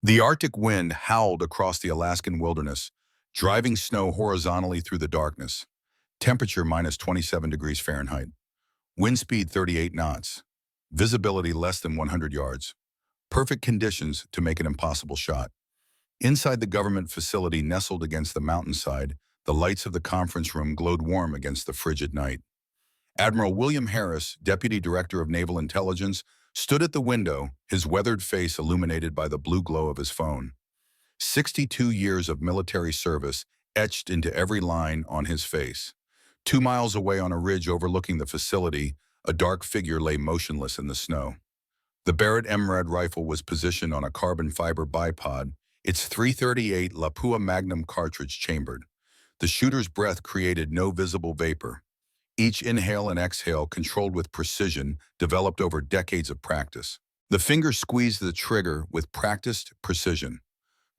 The Arctic wind howled across the Alaskan wilderness, driving snow horizontally through the darkness. Temperature minus 27 degrees Fahrenheit. Wind speed 38 knots. Visibility less than 100 yards. Perfect conditions to make an impossible shot. Inside the government facility nestled against the mountainside, the lights of the conference room glowed warm against the frigid night. Admiral William Harris, Deputy Director of Naval Intelligence, stood at the window, his weathered face illuminated by the blue glow of his phone. 62 years of military service etched into every line on his face. 2 miles away on a ridge overlooking the facility, a dark figure lay motionless in the snow. The Barrett MRAD rifle was positioned on a carbon fiber bipod, its .338 Lapua Magnum cartridge chambered. The shooter's breath created no visible vapor. Each inhale and exhale, controlled with precision, developed over decades of practice. The finger squeezed the trigger with practiced precision.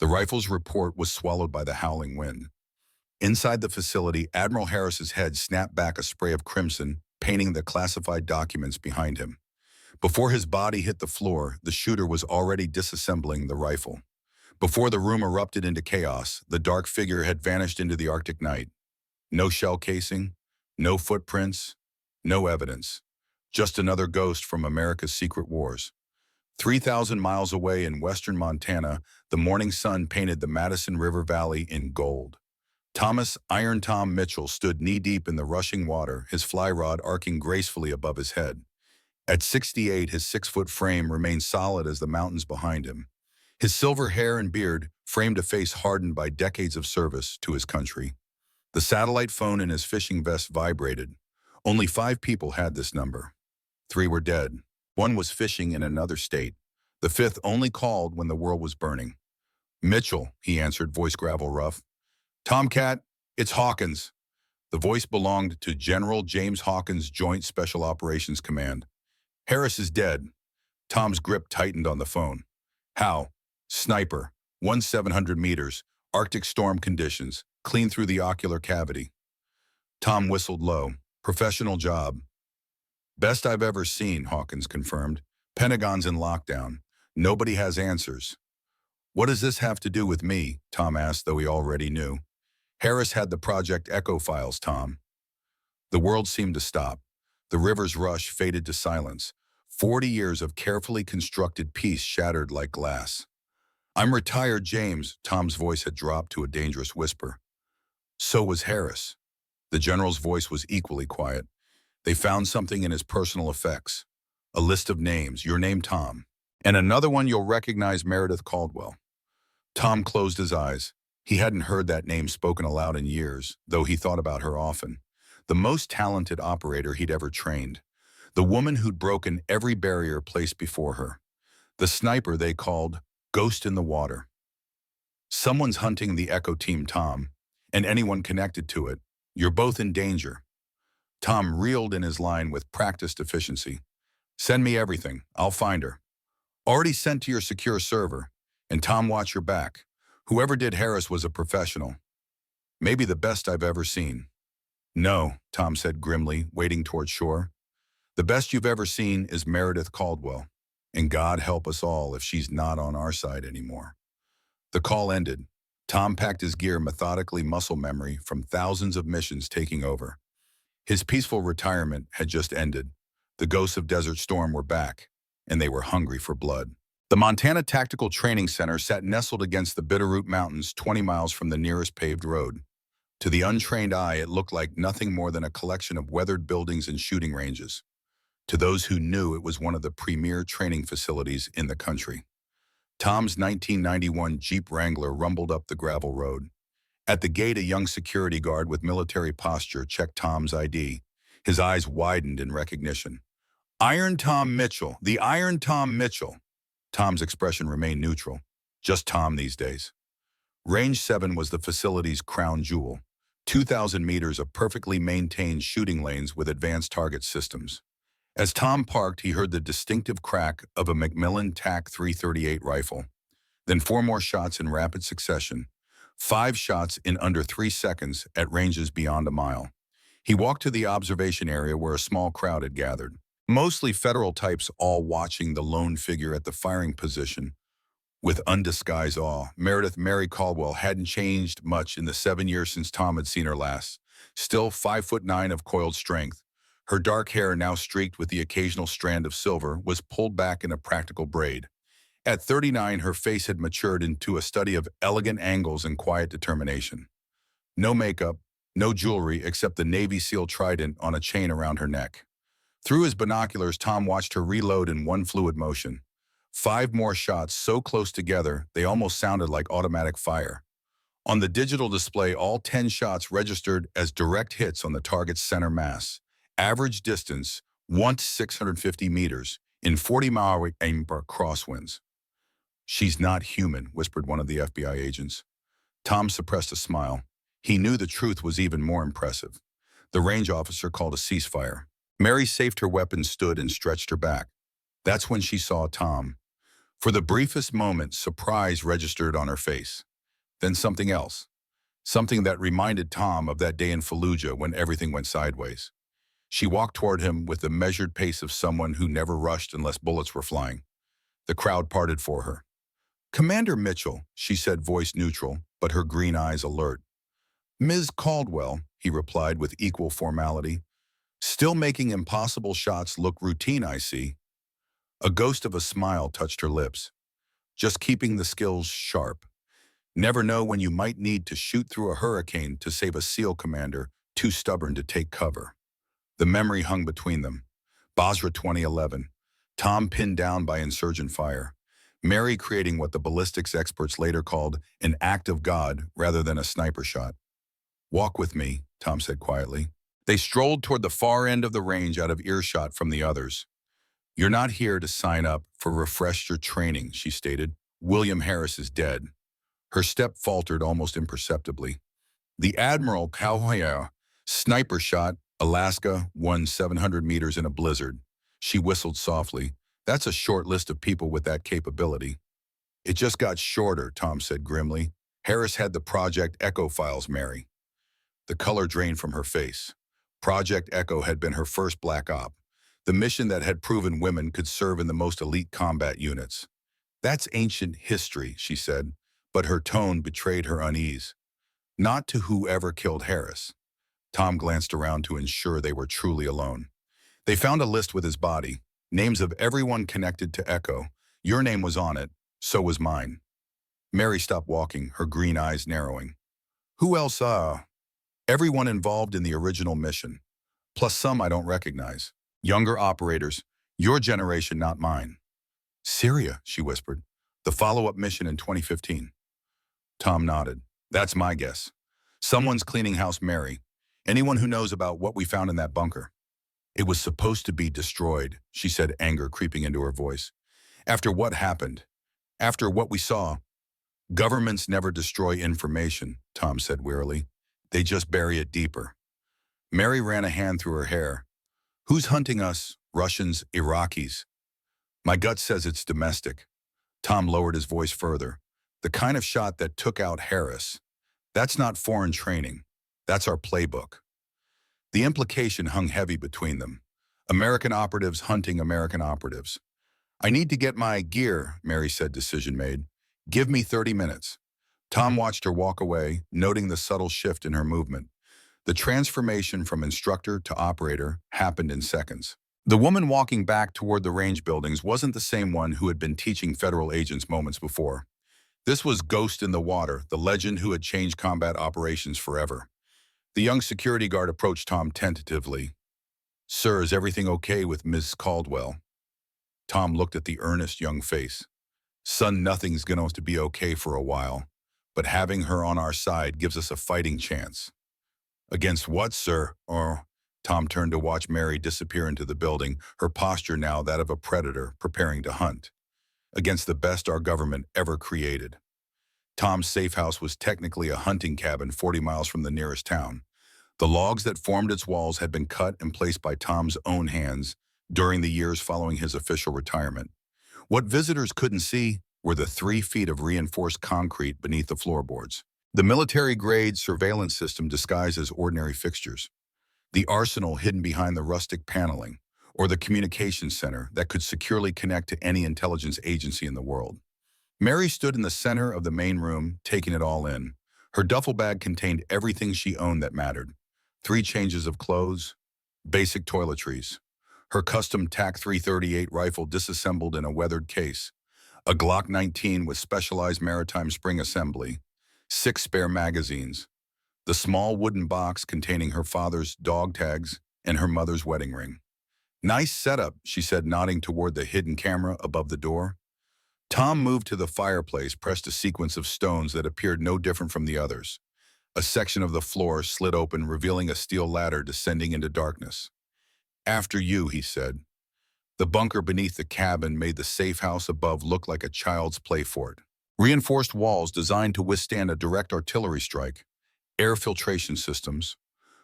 The rifle's report was swallowed by the howling wind. Inside the facility, Admiral Harris's head snapped back a spray of crimson, painting the classified documents behind him. Before his body hit the floor, the shooter was already disassembling the rifle. Before the room erupted into chaos, the dark figure had vanished into the Arctic night. No shell casing, no footprints, no evidence. Just another ghost from America's secret wars. 3,000 miles away in western Montana, the morning sun painted the Madison River Valley in gold. Thomas "Iron Tom" Mitchell stood knee-deep in the rushing water, his fly rod arcing gracefully above his head. At 68, his 6-foot frame remained solid as the mountains behind him. His silver hair and beard framed a face hardened by decades of service to his country. The satellite phone in his fishing vest vibrated. Only 5 people had this number. 3 were dead. 1 was fishing in another state. The 5th only called when the world was burning. "Mitchell," he answered, voice gravel rough. "Tomcat, it's Hawkins." The voice belonged to General James Hawkins' Joint Special Operations Command. "Harris is dead." Tom's grip tightened on the phone. "How?" "Sniper. 1,700 meters. Arctic storm conditions. Clean through the ocular cavity." Tom whistled low. "Professional job." "Best I've ever seen," Hawkins confirmed. "Pentagon's in lockdown. Nobody has answers." "What does this have to do with me?" Tom asked, though he already knew. "Harris had the Project Echo files, Tom." The world seemed to stop. The river's rush faded to silence. 40 years of carefully constructed peace shattered like glass. "I'm retired, James." Tom's voice had dropped to a dangerous whisper. "So was Harris." The general's voice was equally quiet. "They found something in his personal effects. A list of names, your name, Tom. And another one you'll recognize, Meredith Caldwell." Tom closed his eyes. He hadn't heard that name spoken aloud in years, though he thought about her often. The most talented operator he'd ever trained. The woman who'd broken every barrier placed before her. The sniper they called Ghost in the Water. "Someone's hunting the Echo team, Tom, and anyone connected to it. You're both in danger." Tom reeled in his line with practiced efficiency. "Send me everything. I'll find her." "Already sent to your secure server. And Tom, watch your back. Whoever did Harris was a professional. Maybe the best I've ever seen." "No," Tom said grimly, wading toward shore. "The best you've ever seen is Meredith Caldwell. And God help us all if she's not on our side anymore." The call ended. Tom packed his gear methodically, muscle memory from thousands of missions taking over. His peaceful retirement had just ended. The ghosts of Desert Storm were back, and they were hungry for blood. The Montana Tactical Training Center sat nestled against the Bitterroot Mountains, 20 miles from the nearest paved road. To the untrained eye, it looked like nothing more than a collection of weathered buildings and shooting ranges. To those who knew, it was one of the premier training facilities in the country. Tom's 1991 Jeep Wrangler rumbled up the gravel road. At the gate, a young security guard with military posture checked Tom's ID. His eyes widened in recognition. "Iron Tom Mitchell, the Iron Tom Mitchell." Tom's expression remained neutral. Just Tom these days. Range 7 was the facility's crown jewel. 2,000 meters of perfectly maintained shooting lanes with advanced target systems. As Tom parked, he heard the distinctive crack of a Macmillan TAC .338 rifle. Then 4 more shots in rapid succession. 5 shots in under 3 seconds at ranges beyond a mile. He walked to the observation area where a small crowd had gathered. Mostly federal types, all watching the lone figure at the firing position. With undisguised awe, Meredith Mary Caldwell hadn't changed much in the 7 years since Tom had seen her last. Still 5'9" of coiled strength, her dark hair, now streaked with the occasional strand of silver, was pulled back in a practical braid. At 39, her face had matured into a study of elegant angles and quiet determination. No makeup, no jewelry except the Navy SEAL trident on a chain around her neck. Through his binoculars, Tom watched her reload in one fluid motion. 5 more shots so close together, they almost sounded like automatic fire. On the digital display, all 10 shots registered as direct hits on the target's center mass. Average distance, 1 to 650 meters, in 40-mile aim per crosswinds. "She's not human," whispered one of the FBI agents. Tom suppressed a smile. He knew the truth was even more impressive. The range officer called a ceasefire. Mary safed her weapon, stood, and stretched her back. That's when she saw Tom. For the briefest moment, surprise registered on her face. Then something else. Something that reminded Tom of that day in Fallujah when everything went sideways. She walked toward him with the measured pace of someone who never rushed unless bullets were flying. The crowd parted for her. "Commander Mitchell," she said, voice neutral, but her green eyes alert. "Ms. Caldwell," he replied with equal formality. "Still making impossible shots look routine, I see." A ghost of a smile touched her lips. "Just keeping the skills sharp. Never know when you might need to shoot through a hurricane to save a SEAL commander too stubborn to take cover." The memory hung between them. Basra 2011. Tom pinned down by insurgent fire. Mary creating what the ballistics experts later called an act of God rather than a sniper shot. "Walk with me," Tom said quietly. They strolled toward the far end of the range, out of earshot from the others. "You're not here to sign up for refresher training," she stated. "William Harris is dead." Her step faltered almost imperceptibly. "The Admiral Calhoun sniper shot, Alaska, won 700 meters in a blizzard." She whistled softly. "That's a short list of people with that capability." "It just got shorter," Tom said grimly. "Harris had the Project Echo files, Mary." The color drained from her face. Project Echo had been her first black op, the mission that had proven women could serve in the most elite combat units. "That's ancient history," she said, but her tone betrayed her unease. "Not to whoever killed Harris." Tom glanced around to ensure they were truly alone. "They found a list with his body, names of everyone connected to Echo. Your name was on it, so was mine." Mary stopped walking, her green eyes narrowing. "Who else, Everyone involved in the original mission, plus some I don't recognize. Younger operators, your generation, not mine." "Syria," she whispered. "The follow-up mission in 2015. Tom nodded. "That's my guess. Someone's cleaning house, Mary. Anyone who knows about what we found in that bunker." "It was supposed to be destroyed," she said, anger creeping into her voice. "After what happened, after what we saw." "Governments never destroy information," Tom said wearily. "They just bury it deeper." Mary ran a hand through her hair. "Who's hunting us? Russians, Iraqis?" "My gut says it's domestic." Tom lowered his voice further. "The kind of shot that took out Harris. That's not foreign training. That's our playbook." The implication hung heavy between them. American operatives hunting American operatives. "I need to get my gear," Mary said, decision made. "Give me 30 minutes. Tom watched her walk away, noting the subtle shift in her movement. The transformation from instructor to operator happened in seconds. The woman walking back toward the range buildings wasn't the same one who had been teaching federal agents moments before. This was Ghost in the Water, the legend who had changed combat operations forever. The young security guard approached Tom tentatively. "Sir, is everything okay with Ms. Caldwell?" Tom looked at the earnest young face. "Son, nothing's going to be okay for a while, but having her on our side gives us a fighting chance." "Against what, sir?" Tom turned to watch Mary disappear into the building, her posture now that of a predator preparing to hunt. "Against the best our government ever created." Tom's safe house was technically a hunting cabin 40 miles from the nearest town. The logs that formed its walls had been cut and placed by Tom's own hands during the years following his official retirement. What visitors couldn't see were the 3 feet of reinforced concrete beneath the floorboards. The military-grade surveillance system disguised as ordinary fixtures. The arsenal hidden behind the rustic paneling, or the communications center that could securely connect to any intelligence agency in the world. Mary stood in the center of the main room, taking it all in. Her duffel bag contained everything she owned that mattered. 3 changes of clothes, basic toiletries, her custom TAC 338 rifle disassembled in a weathered case, a Glock 19 with specialized maritime spring assembly, 6 spare magazines, the small wooden box containing her father's dog tags and her mother's wedding ring. "Nice setup," she said, nodding toward the hidden camera above the door. Tom moved to the fireplace, pressed a sequence of stones that appeared no different from the others. A section of the floor slid open, revealing a steel ladder descending into darkness. "After you," he said. The bunker beneath the cabin made the safe house above look like a child's play fort. Reinforced walls designed to withstand a direct artillery strike, air filtration systems,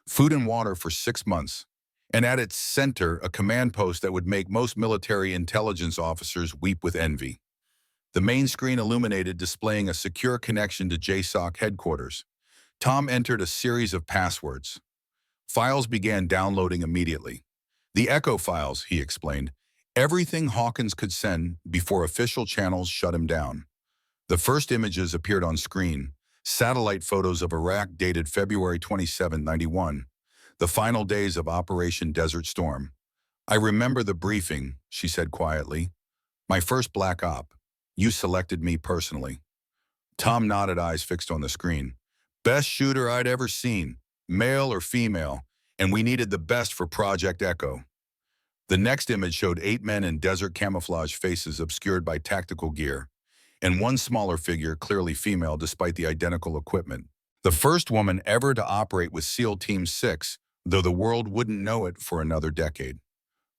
food and water for 6 months, and at its center, a command post that would make most military intelligence officers weep with envy. The main screen illuminated, displaying a secure connection to JSOC headquarters. Tom entered a series of passwords. Files began downloading immediately. "The Echo files," he explained. "Everything Hawkins could send before official channels shut him down." The first images appeared on screen, satellite photos of Iraq dated February 27, 91, the final days of Operation Desert Storm. "I remember the briefing," she said quietly. "My first black op. You selected me personally." Tom nodded, eyes fixed on the screen. "Best shooter I'd ever seen, male or female, and we needed the best for Project Echo." The next image showed 8 men in desert camouflage, faces obscured by tactical gear, and one smaller figure, clearly female despite the identical equipment. The first woman ever to operate with SEAL Team 6, though the world wouldn't know it for another decade.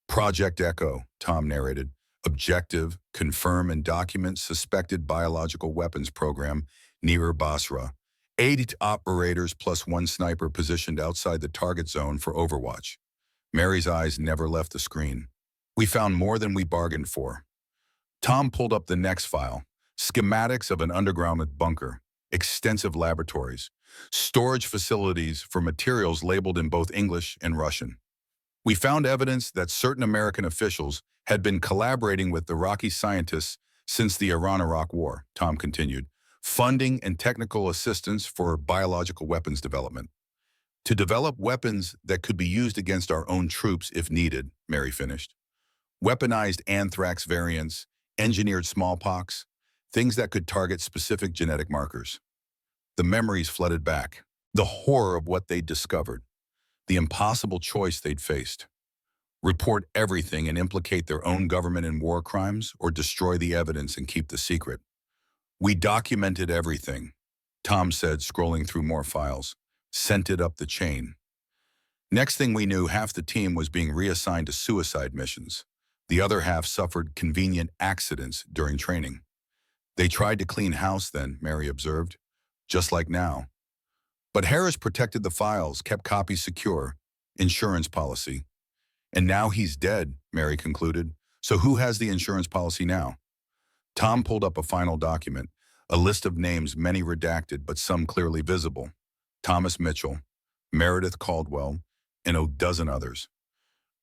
"Project Echo," Tom narrated. "Objective, confirm and document suspected biological weapons program near Basra. 8 operators plus 1 sniper positioned outside the target zone for overwatch." Mary's eyes never left the screen. "We found more than we bargained for." Tom pulled up the next file. Schematics of an underground bunker, extensive laboratories, storage facilities for materials labeled in both English and Russian. "We found evidence that certain American officials had been collaborating with Iraqi scientists since the Iran-Iraq War," Tom continued, "funding and technical assistance for biological weapons development. To develop weapons that could be used against our own troops if needed," Mary finished. "Weaponized anthrax variants, engineered smallpox, things that could target specific genetic markers." The memories flooded back. The horror of what they'd discovered. The impossible choice they'd faced. Report everything and implicate their own government in war crimes, or destroy the evidence and keep the secret. "We documented everything," Tom said, scrolling through more files. "Sent it up the chain." Next thing we knew, half the team was being reassigned to suicide missions. The other half suffered convenient accidents during training. "They tried to clean house then," Mary observed, "just like now. But Harris protected the files, kept copies secure, insurance policy. And now he's dead," Mary concluded. "So who has the insurance policy now?" Tom pulled up a final document, a list of names, many redacted but some clearly visible. Thomas Mitchell, Meredith Caldwell, and a dozen others.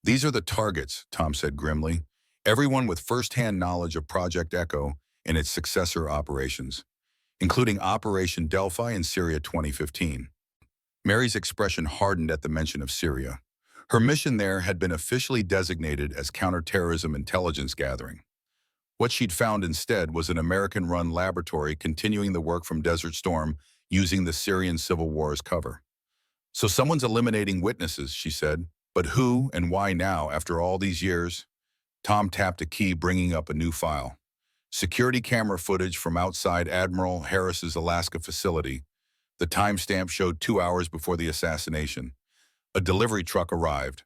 "These are the targets," Tom said grimly. "Everyone with first-hand knowledge of Project Echo and its successor operations, including Operation Delphi in Syria 2015. Mary's expression hardened at the mention of Syria. Her mission there had been officially designated as counterterrorism intelligence gathering. What she'd found instead was an American-run laboratory continuing the work from Desert Storm, using the Syrian civil war as cover. "So someone's eliminating witnesses," she said. "But who and why now, after all these years?" Tom tapped a key, bringing up a new file. Security camera footage from outside Admiral Harris's Alaska facility. The timestamp showed 2 hours before the assassination. A delivery truck arrived.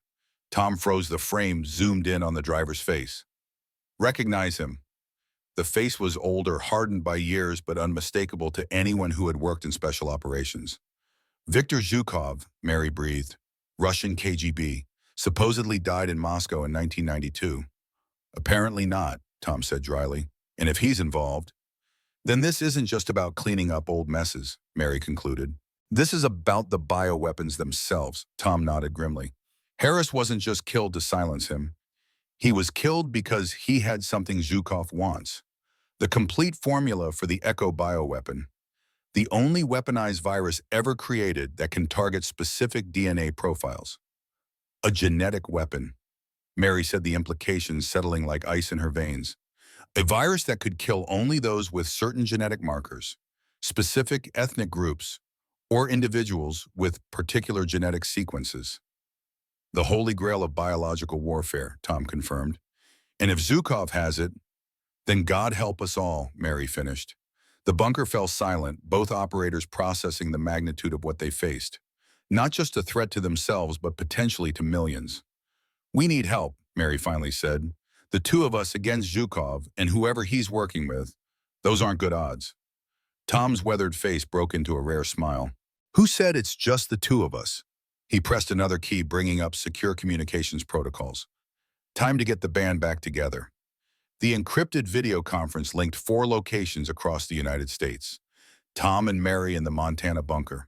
Tom froze. The frame zoomed in on the driver's face. "Recognize him." The face was older, hardened by years, but unmistakable to anyone who had worked in special operations. "Viktor Zhukov," Mary breathed. "Russian KGB. Supposedly died in Moscow in 1992. "Apparently not," Tom said dryly. "And if he's involved, then this isn't just about cleaning up old messes," Mary concluded. "This is about the bioweapons themselves," Tom nodded grimly. "Harris wasn't just killed to silence him. He was killed because he had something Zhukov wants. The complete formula for the Echo bioweapon, the only weaponized virus ever created that can target specific DNA profiles. A genetic weapon. Mary said, the implications settling like ice in her veins. A virus that could kill only those with certain genetic markers, specific ethnic groups, or individuals with particular genetic sequences. The holy grail of biological warfare, Tom confirmed. And if Zhukov has it, then God help us all, Mary finished. The bunker fell silent, both operators processing the magnitude of what they faced. Not just a threat to themselves, but potentially to millions. We need help, Mary finally said. The two of us against Zhukov and whoever he's working with, those aren't good odds. Tom's weathered face broke into a rare smile. Who said it's just the two of us? He pressed another key, bringing up secure communications protocols. Time to get the band back together. The encrypted video conference linked 4 locations across the United States. Tom and Mary in the Montana bunker.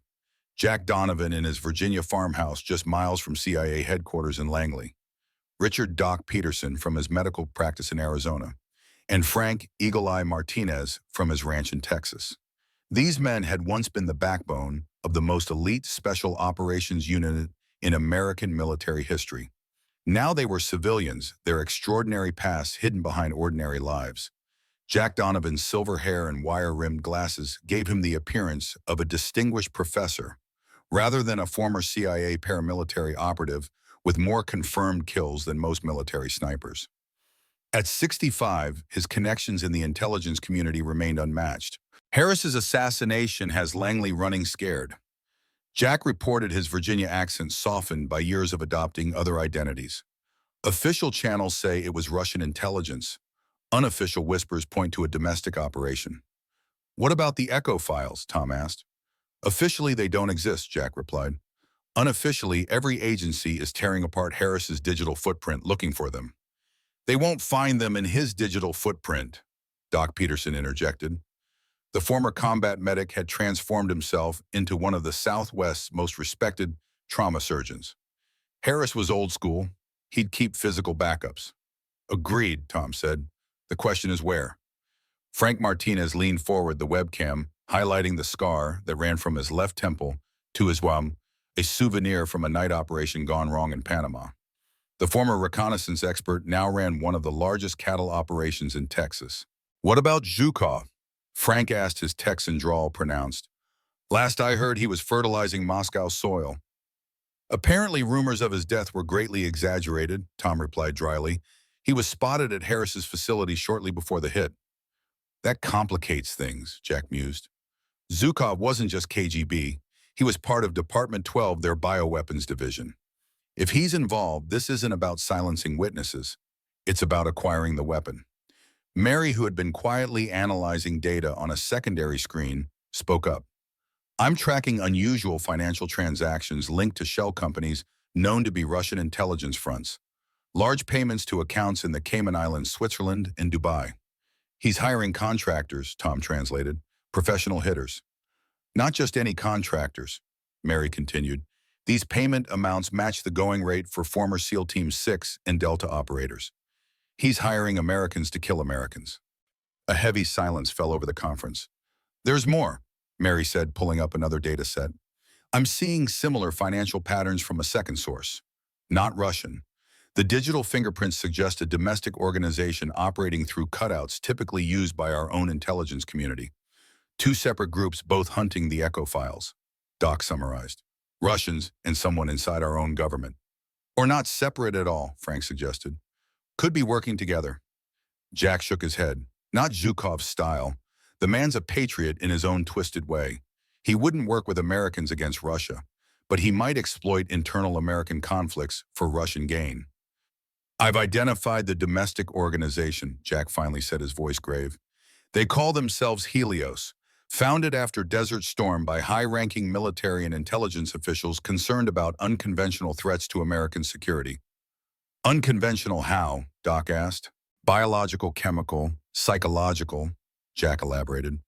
Jack Donovan in his Virginia farmhouse just miles from CIA headquarters in Langley. Richard Doc Peterson from his medical practice in Arizona. And Frank Eagle Eye Martinez from his ranch in Texas. These men had once been the backbone of the most elite special operations unit in American military history. Now they were civilians, their extraordinary past hidden behind ordinary lives. Jack Donovan's silver hair and wire-rimmed glasses gave him the appearance of a distinguished professor, rather than a former CIA paramilitary operative with more confirmed kills than most military snipers. At 65, his connections in the intelligence community remained unmatched. Harris's assassination has Langley running scared. Jack reported his Virginia accent softened by years of adopting other identities. Official channels say it was Russian intelligence. Unofficial whispers point to a domestic operation. What about the Echo files? Tom asked. Officially, they don't exist, Jack replied. Unofficially, every agency is tearing apart Harris's digital footprint looking for them. They won't find them in his digital footprint, Doc Peterson interjected. The former combat medic had transformed himself into one of the Southwest's most respected trauma surgeons. Harris was old school. He'd keep physical backups. Agreed, Tom said. The question is where? Frank Martinez leaned forward, the webcam highlighting the scar that ran from his left temple to his wam, a souvenir from a night operation gone wrong in Panama. The former reconnaissance expert now ran one of the largest cattle operations in Texas. What about Zhukov? Frank asked, his Texan drawl pronounced. Last I heard, he was fertilizing Moscow soil. Apparently, rumors of his death were greatly exaggerated, Tom replied dryly. He was spotted at Harris's facility shortly before the hit. That complicates things, Jack mused. Zhukov wasn't just KGB. He was part of Department 12, their bioweapons division. If he's involved, this isn't about silencing witnesses. It's about acquiring the weapon. Mary, who had been quietly analyzing data on a secondary screen, spoke up. I'm tracking unusual financial transactions linked to shell companies known to be Russian intelligence fronts. Large payments to accounts in the Cayman Islands, Switzerland, and Dubai. He's hiring contractors, Tom translated, professional hitters. Not just any contractors, Mary continued. These payment amounts match the going rate for former SEAL Team 6 and Delta operators. He's hiring Americans to kill Americans. A heavy silence fell over the conference. There's more, Mary said, pulling up another data set. I'm seeing similar financial patterns from a second source. Not Russian. The digital fingerprints suggest a domestic organization operating through cutouts typically used by our own intelligence community. 2 separate groups both hunting the Echo files, Doc summarized. Russians and someone inside our own government. Or not separate at all, Frank suggested. Could be working together. Jack shook his head. Not Zhukov's style. The man's a patriot in his own twisted way. He wouldn't work with Americans against Russia, but he might exploit internal American conflicts for Russian gain. I've identified the domestic organization, Jack finally said, his voice grave. They call themselves Helios, founded after Desert Storm by high-ranking military and intelligence officials concerned about unconventional threats to American security. Unconventional how? Doc asked. Biological, chemical, psychological, Jack elaborated.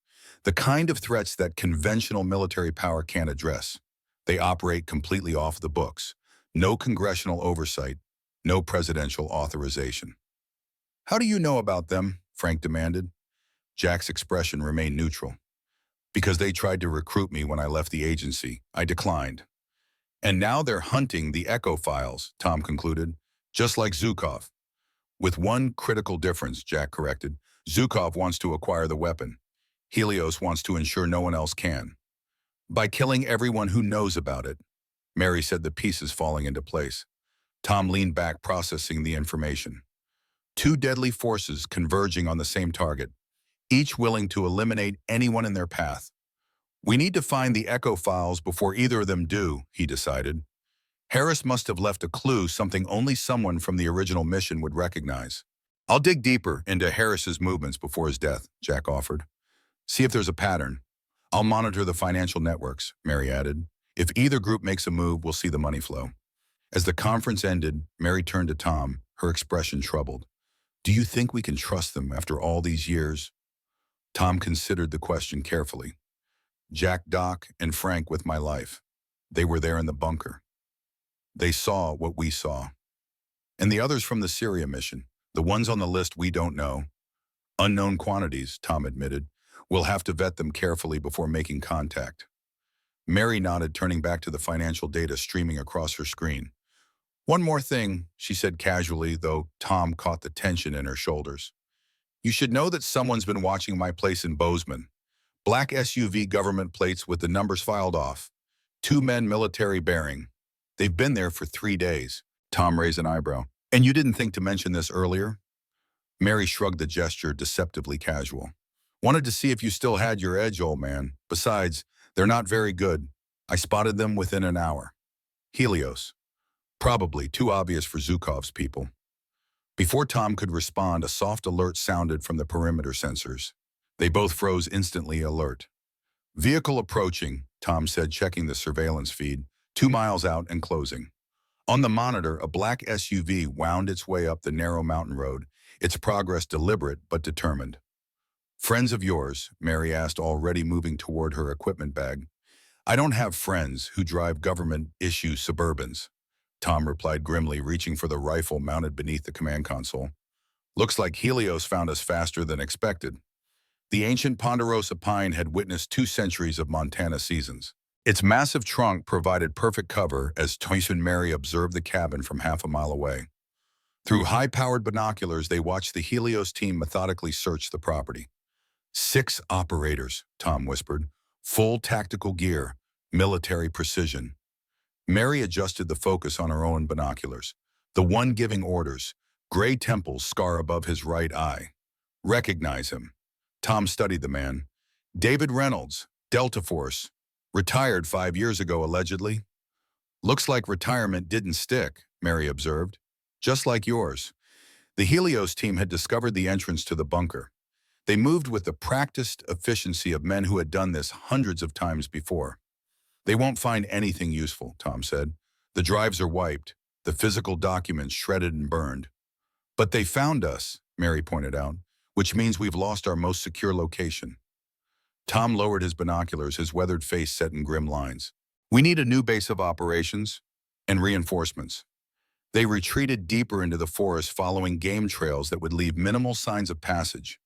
The kind of threats that conventional military power can't address. They operate completely off the books. No congressional oversight, no presidential authorization. How do you know about them? Frank demanded. Jack's expression remained neutral. Because they tried to recruit me when I left the agency, I declined. And now they're hunting the Echo files, Tom concluded, just like Zhukov. With one critical difference, Jack corrected. Zhukov wants to acquire the weapon. Helios wants to ensure no one else can. By killing everyone who knows about it, Mary said, the pieces falling into place. Tom leaned back, processing the information. Two deadly forces converging on the same target, each willing to eliminate anyone in their path. We need to find the Echo files before either of them do, he decided. Harris must have left a clue, something only someone from the original mission would recognize. I'll dig deeper into Harris's movements before his death, Jack offered. See if there's a pattern. I'll monitor the financial networks, Mary added. If either group makes a move, we'll see the money flow. As the conference ended, Mary turned to Tom, her expression troubled. Do you think we can trust them after all these years? Tom considered the question carefully. Jack, Doc, and Frank with my life. They were there in the bunker. They saw what we saw. And the others from the Syria mission, the ones on the list we don't know. Unknown quantities, Tom admitted. We'll have to vet them carefully before making contact. Mary nodded, turning back to the financial data streaming across her screen. One more thing, she said casually, though Tom caught the tension in her shoulders. You should know that someone's been watching my place in Bozeman. Black SUV government plates with the numbers filed off. 2 men military bearing. They've been there for 3 days. Tom raised an eyebrow. And you didn't think to mention this earlier? Mary shrugged, the gesture deceptively casual. Wanted to see if you still had your edge, old man. Besides, they're not very good. I spotted them within an hour. Helios. Probably too obvious for Zhukov's people. Before Tom could respond, a soft alert sounded from the perimeter sensors. They both froze, instantly alert. Vehicle approaching, Tom said, checking the surveillance feed, 2 miles out and closing. On the monitor, a black SUV wound its way up the narrow mountain road, its progress deliberate but determined. Friends of yours? Mary asked, already moving toward her equipment bag. I don't have friends who drive government-issue Suburbans, Tom replied grimly, reaching for the rifle mounted beneath the command console. Looks like Helios found us faster than expected. The ancient ponderosa pine had witnessed 2 centuries of Montana seasons. Its massive trunk provided perfect cover as Toyce and Mary observed the cabin from half a mile away. Through high-powered binoculars, they watched the Helios team methodically search the property. 6 operators, Tom whispered. Full tactical gear, military precision. Mary adjusted the focus on her own binoculars. The one giving orders, gray temples scar above his right eye. Recognize him. Tom studied the man. David Reynolds, Delta Force. Retired 5 years ago, allegedly. Looks like retirement didn't stick, Mary observed. Just like yours. The Helios team had discovered the entrance to the bunker. They moved with the practiced efficiency of men who had done this hundreds of times before. They won't find anything useful, Tom said. The drives are wiped, the physical documents shredded and burned. But they found us, Mary pointed out, which means we've lost our most secure location. Tom lowered his binoculars, his weathered face set in grim lines. We need a new base of operations and reinforcements. They retreated deeper into the forest, following game trails that would leave minimal signs of passage.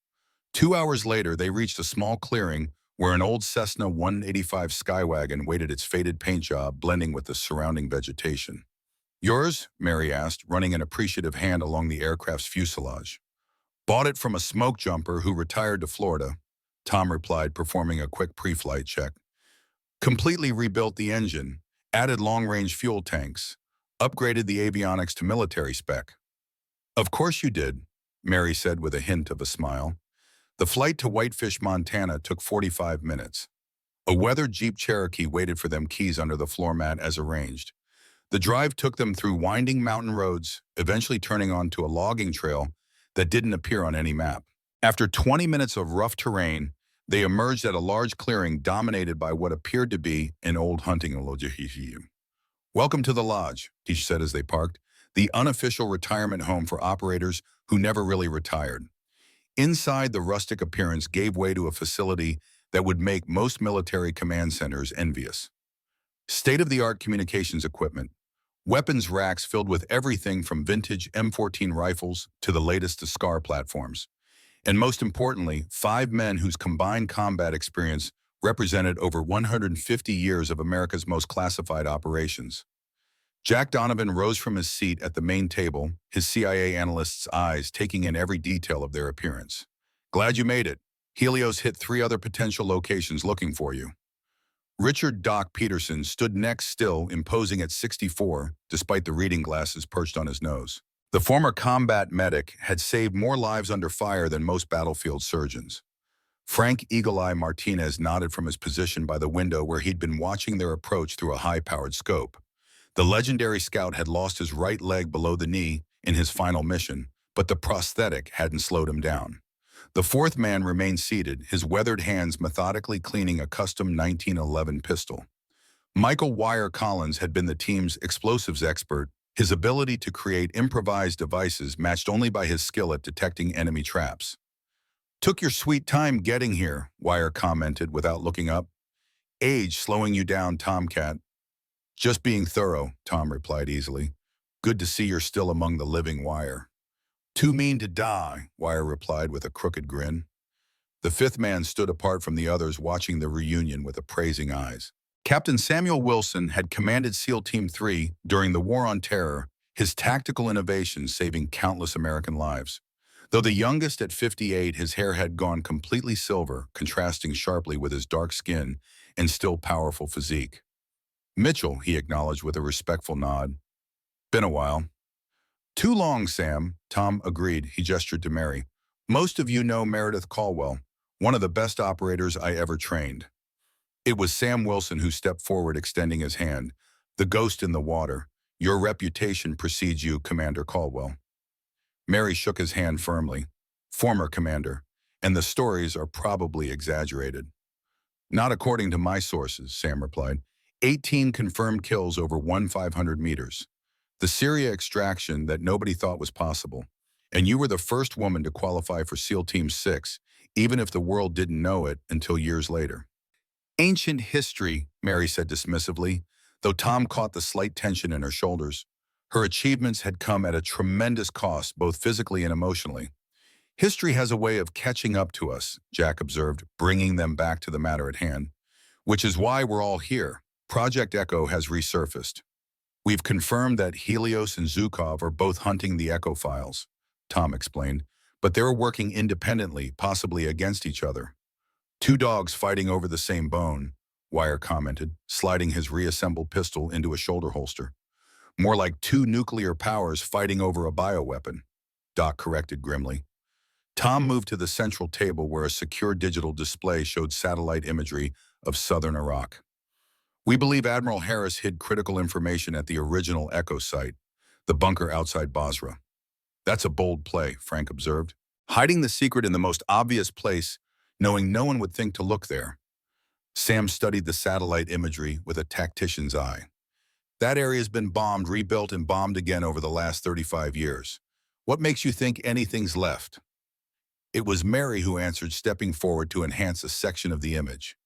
2 hours later, they reached a small clearing where an old Cessna 185 Skywagon waited, its faded paint job blending with the surrounding vegetation. Yours? Mary asked, running an appreciative hand along the aircraft's fuselage. Bought it from a smoke jumper who retired to Florida, Tom replied, performing a quick pre-flight check. Completely rebuilt the engine, added long-range fuel tanks, upgraded the avionics to military spec. Of course you did, Mary said with a hint of a smile. The flight to Whitefish, Montana took 45 minutes. A weathered Jeep Cherokee waited for them, keys under the floor mat as arranged. The drive took them through winding mountain roads, eventually turning onto a logging trail that didn't appear on any map. After 20 minutes of rough terrain, they emerged at a large clearing dominated by what appeared to be an old hunting lodge. Welcome to the lodge, Tish said as they parked, the unofficial retirement home for operators who never really retired. Inside, the rustic appearance gave way to a facility that would make most military command centers envious. State-of-the-art communications equipment, weapons racks filled with everything from vintage M14 rifles to the latest SCAR platforms. And most importantly, 5 men whose combined combat experience represented over 150 years of America's most classified operations. Jack Donovan rose from his seat at the main table, his CIA analyst's eyes taking in every detail of their appearance. Glad you made it. Helios hit 3 other potential locations looking for you. Richard Doc Peterson stood next, still imposing at 64, despite the reading glasses perched on his nose. The former combat medic had saved more lives under fire than most battlefield surgeons. Frank Eagle Eye Martinez nodded from his position by the window where he'd been watching their approach through a high-powered scope. The legendary scout had lost his right leg below the knee in his final mission, but the prosthetic hadn't slowed him down. The fourth man remained seated, his weathered hands methodically cleaning a custom 1911 pistol. Michael Wire Collins had been the team's explosives expert, his ability to create improvised devices matched only by his skill at detecting enemy traps. "Took your sweet time getting here," Wire commented without looking up. "Age slowing you down, Tomcat." "Just being thorough," Tom replied easily. "Good to see you're still among the living, Wire." "Too mean to die," Wire replied with a crooked grin. The fifth man stood apart from the others, watching the reunion with appraising eyes. Captain Samuel Wilson had commanded SEAL Team 3 during the War on Terror, his tactical innovations saving countless American lives. Though the youngest at 58, his hair had gone completely silver, contrasting sharply with his dark skin and still powerful physique. "Mitchell," he acknowledged with a respectful nod. "Been a while." "Too long, Sam," Tom agreed. He gestured to Mary. "Most of you know Meredith Caldwell, one of the best operators I ever trained." It was Sam Wilson who stepped forward, extending his hand. "The ghost in the water. Your reputation precedes you, Commander Caldwell." Mary shook his hand firmly. "Former commander, and the stories are probably exaggerated." "Not according to my sources," Sam replied. 18 confirmed kills over 1,500 meters. The Syria extraction that nobody thought was possible. And you were the first woman to qualify for SEAL Team 6, even if the world didn't know it until years later. "Ancient history," Mary said dismissively, though Tom caught the slight tension in her shoulders. Her achievements had come at a tremendous cost, both physically and emotionally. "History has a way of catching up to us," Jack observed, bringing them back to the matter at hand. "Which is why we're all here. Project Echo has resurfaced. We've confirmed that Helios and Zhukov are both hunting the Echo files," Tom explained, "but they're working independently, possibly against each other." "Two dogs fighting over the same bone," Wire commented, sliding his reassembled pistol into a shoulder holster. "More like two nuclear powers fighting over a bioweapon," Doc corrected grimly. Tom moved to the central table where a secure digital display showed satellite imagery of southern Iraq. "We believe Admiral Harris hid critical information at the original Echo site, the bunker outside Basra." "That's a bold play," Frank observed. "Hiding the secret in the most obvious place, knowing no one would think to look there." Sam studied the satellite imagery with a tactician's eye. "That area's been bombed, rebuilt, and bombed again over the last 35 years. What makes you think anything's left?" It was Mary who answered, stepping forward to enhance a section of the image.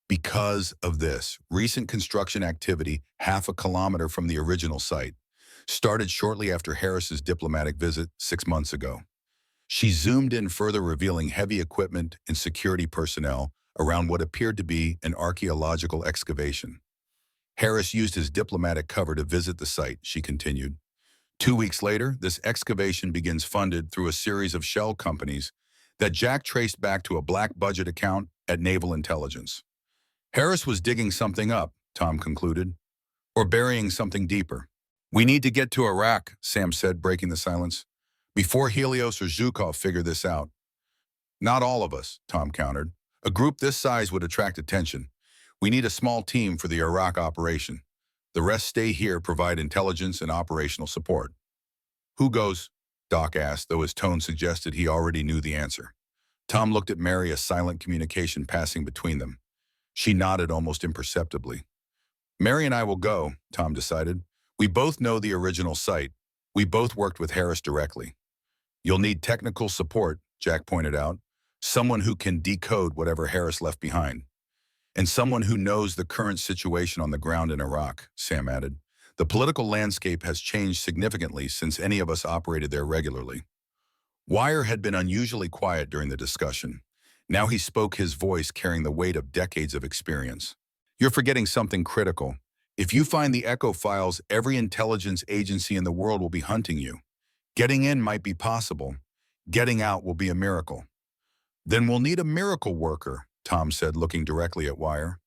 "Because of this, recent construction activity half a kilometer from the original site started shortly after Harris's diplomatic visit 6 months ago." She zoomed in further, revealing heavy equipment and security personnel around what appeared to be an archaeological excavation. "Harris used his diplomatic cover to visit the site," she continued. 2 weeks later, this excavation begins, funded through a series of shell companies that Jack traced back to a black budget account at Naval Intelligence. "Harris was digging something up," Tom concluded, "or burying something deeper." "We need to get to Iraq," Sam said, breaking the silence, "before Helios or Zhukov figure this out." "Not all of us," Tom countered. "A group this size would attract attention. We need a small team for the Iraq operation. The rest stay here, provide intelligence and operational support." "Who goes?" Doc asked, though his tone suggested he already knew the answer. Tom looked at Mary, a silent communication passing between them. She nodded almost imperceptibly. "Mary and I will go," Tom decided. "We both know the original site. We both worked with Harris directly." "You'll need technical support," Jack pointed out. "Someone who can decode whatever Harris left behind." "And someone who knows the current situation on the ground in Iraq," Sam added. "The political landscape has changed significantly since any of us operated there regularly." Wire had been unusually quiet during the discussion. Now he spoke, his voice carrying the weight of decades of experience. You're forgetting something critical. If you find the Echo files, every intelligence agency in the world will be hunting you. Getting in might be possible. Getting out will be a miracle. Then we'll need a miracle worker, Tom said, looking directly at Wire.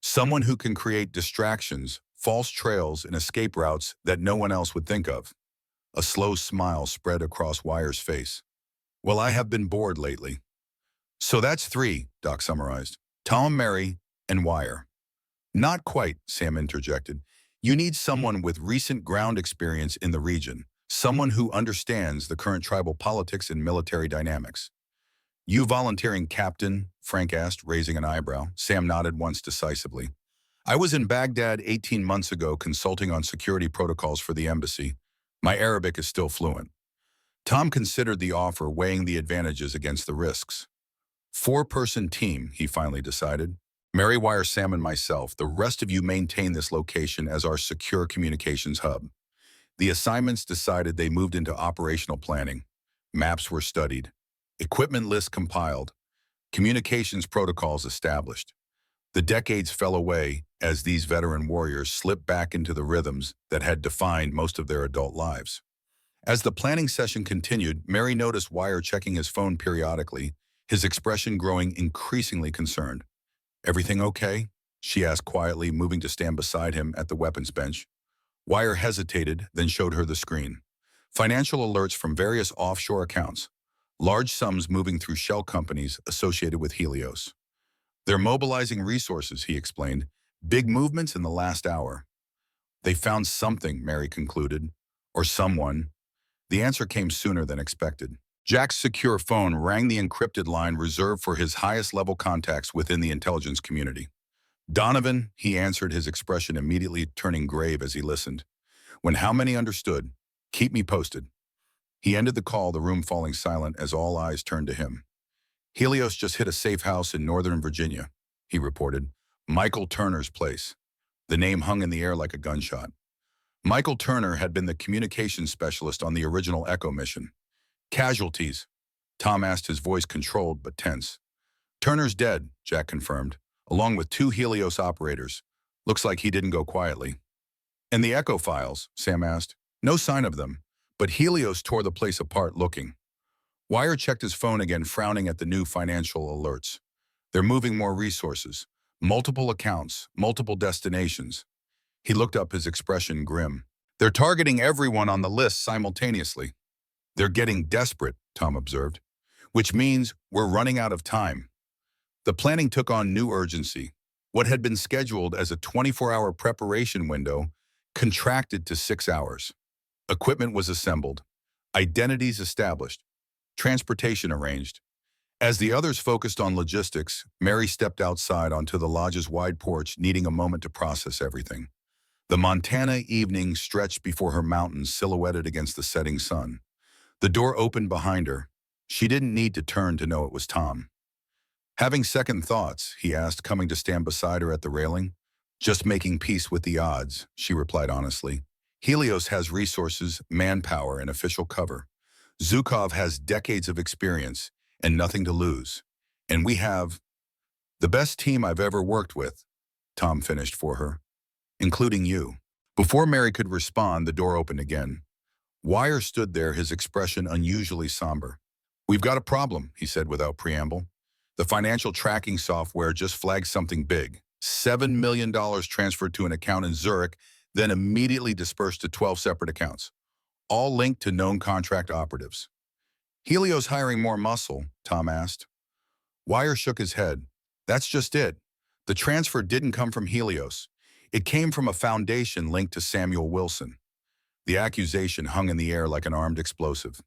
Someone who can create distractions, false trails, and escape routes that no one else would think of. A slow smile spread across Wire's face. Well, I have been bored lately. So that's three, Doc summarized. Tom, Mary, and Wire. Not quite, Sam interjected. You need someone with recent ground experience in the region, someone who understands the current tribal politics and military dynamics. You volunteering, Captain? Frank asked, raising an eyebrow. Sam nodded once decisively. I was in Baghdad 18 months ago consulting on security protocols for the embassy. My Arabic is still fluent. Tom considered the offer, weighing the advantages against the risks. Four-person team, he finally decided. Mary, Wire, Sam, and myself. The rest of you maintain this location as our secure communications hub. The assignments decided, they moved into operational planning. Maps were studied. Equipment lists compiled. Communications protocols established. The decades fell away as these veteran warriors slipped back into the rhythms that had defined most of their adult lives. As the planning session continued, Mary noticed Wire checking his phone periodically, his expression growing increasingly concerned. Everything okay? She asked quietly, moving to stand beside him at the weapons bench. Wire hesitated, then showed her the screen. Financial alerts from various offshore accounts. Large sums moving through shell companies associated with Helios. They're mobilizing resources, he explained. Big movements in the last hour. They found something, Mary concluded. Or someone. The answer came sooner than expected. Jack's secure phone rang, the encrypted line reserved for his highest-level contacts within the intelligence community. Donovan, he answered, his expression immediately turning grave as he listened. When how many understood, keep me posted. He ended the call, the room falling silent as all eyes turned to him. Helios just hit a safe house in Northern Virginia, he reported. Michael Turner's place. The name hung in the air like a gunshot. Michael Turner had been the communications specialist on the original Echo mission. Casualties? Tom asked, his voice controlled but tense. Turner's dead, Jack confirmed, along with 2 Helios operators. Looks like he didn't go quietly. And the Echo files? Sam asked. No sign of them, but Helios tore the place apart looking. Wire checked his phone again, frowning at the new financial alerts. They're moving more resources. Multiple accounts, multiple destinations. He looked up, his expression grim. They're targeting everyone on the list simultaneously. They're getting desperate, Tom observed, which means we're running out of time. The planning took on new urgency. What had been scheduled as a 24-hour preparation window contracted to 6 hours. Equipment was assembled, identities established, transportation arranged. As the others focused on logistics, Mary stepped outside onto the lodge's wide porch, needing a moment to process everything. The Montana evening stretched before her, mountains silhouetted against the setting sun. The door opened behind her. She didn't need to turn to know it was Tom. Having second thoughts, he asked, coming to stand beside her at the railing. Just making peace with the odds, she replied honestly. Helios has resources, manpower, and official cover. Zhukov has decades of experience and nothing to lose. And we have the best team I've ever worked with, Tom finished for her, including you. Before Mary could respond, the door opened again. Wire stood there, his expression unusually somber. We've got a problem, he said without preamble. The financial tracking software just flagged something big. $7 million transferred to an account in Zurich, then immediately dispersed to 12 separate accounts, all linked to known contract operatives. Helios hiring more muscle, Tom asked. Wire shook his head. That's just it. The transfer didn't come from Helios. It came from a foundation linked to Samuel Wilson. The accusation hung in the air like an armed explosive.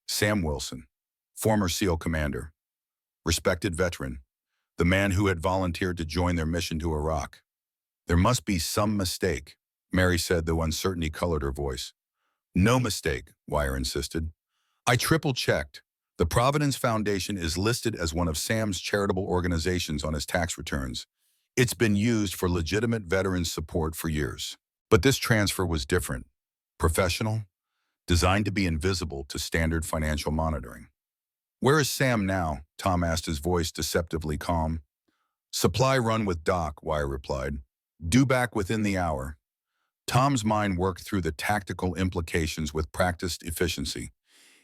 Sam Wilson, former SEAL commander, respected veteran, the man who had volunteered to join their mission to Iraq. There must be some mistake, Mary said, though uncertainty colored her voice. No mistake, Wire insisted. I triple-checked. The Providence Foundation is listed as one of Sam's charitable organizations on his tax returns. It's been used for legitimate veterans support for years. But this transfer was different. Professional, designed to be invisible to standard financial monitoring. "Where is Sam now?" Tom asked, his voice deceptively calm. "Supply run with Doc," Wire replied. "Due back within the hour." Tom's mind worked through the tactical implications with practiced efficiency.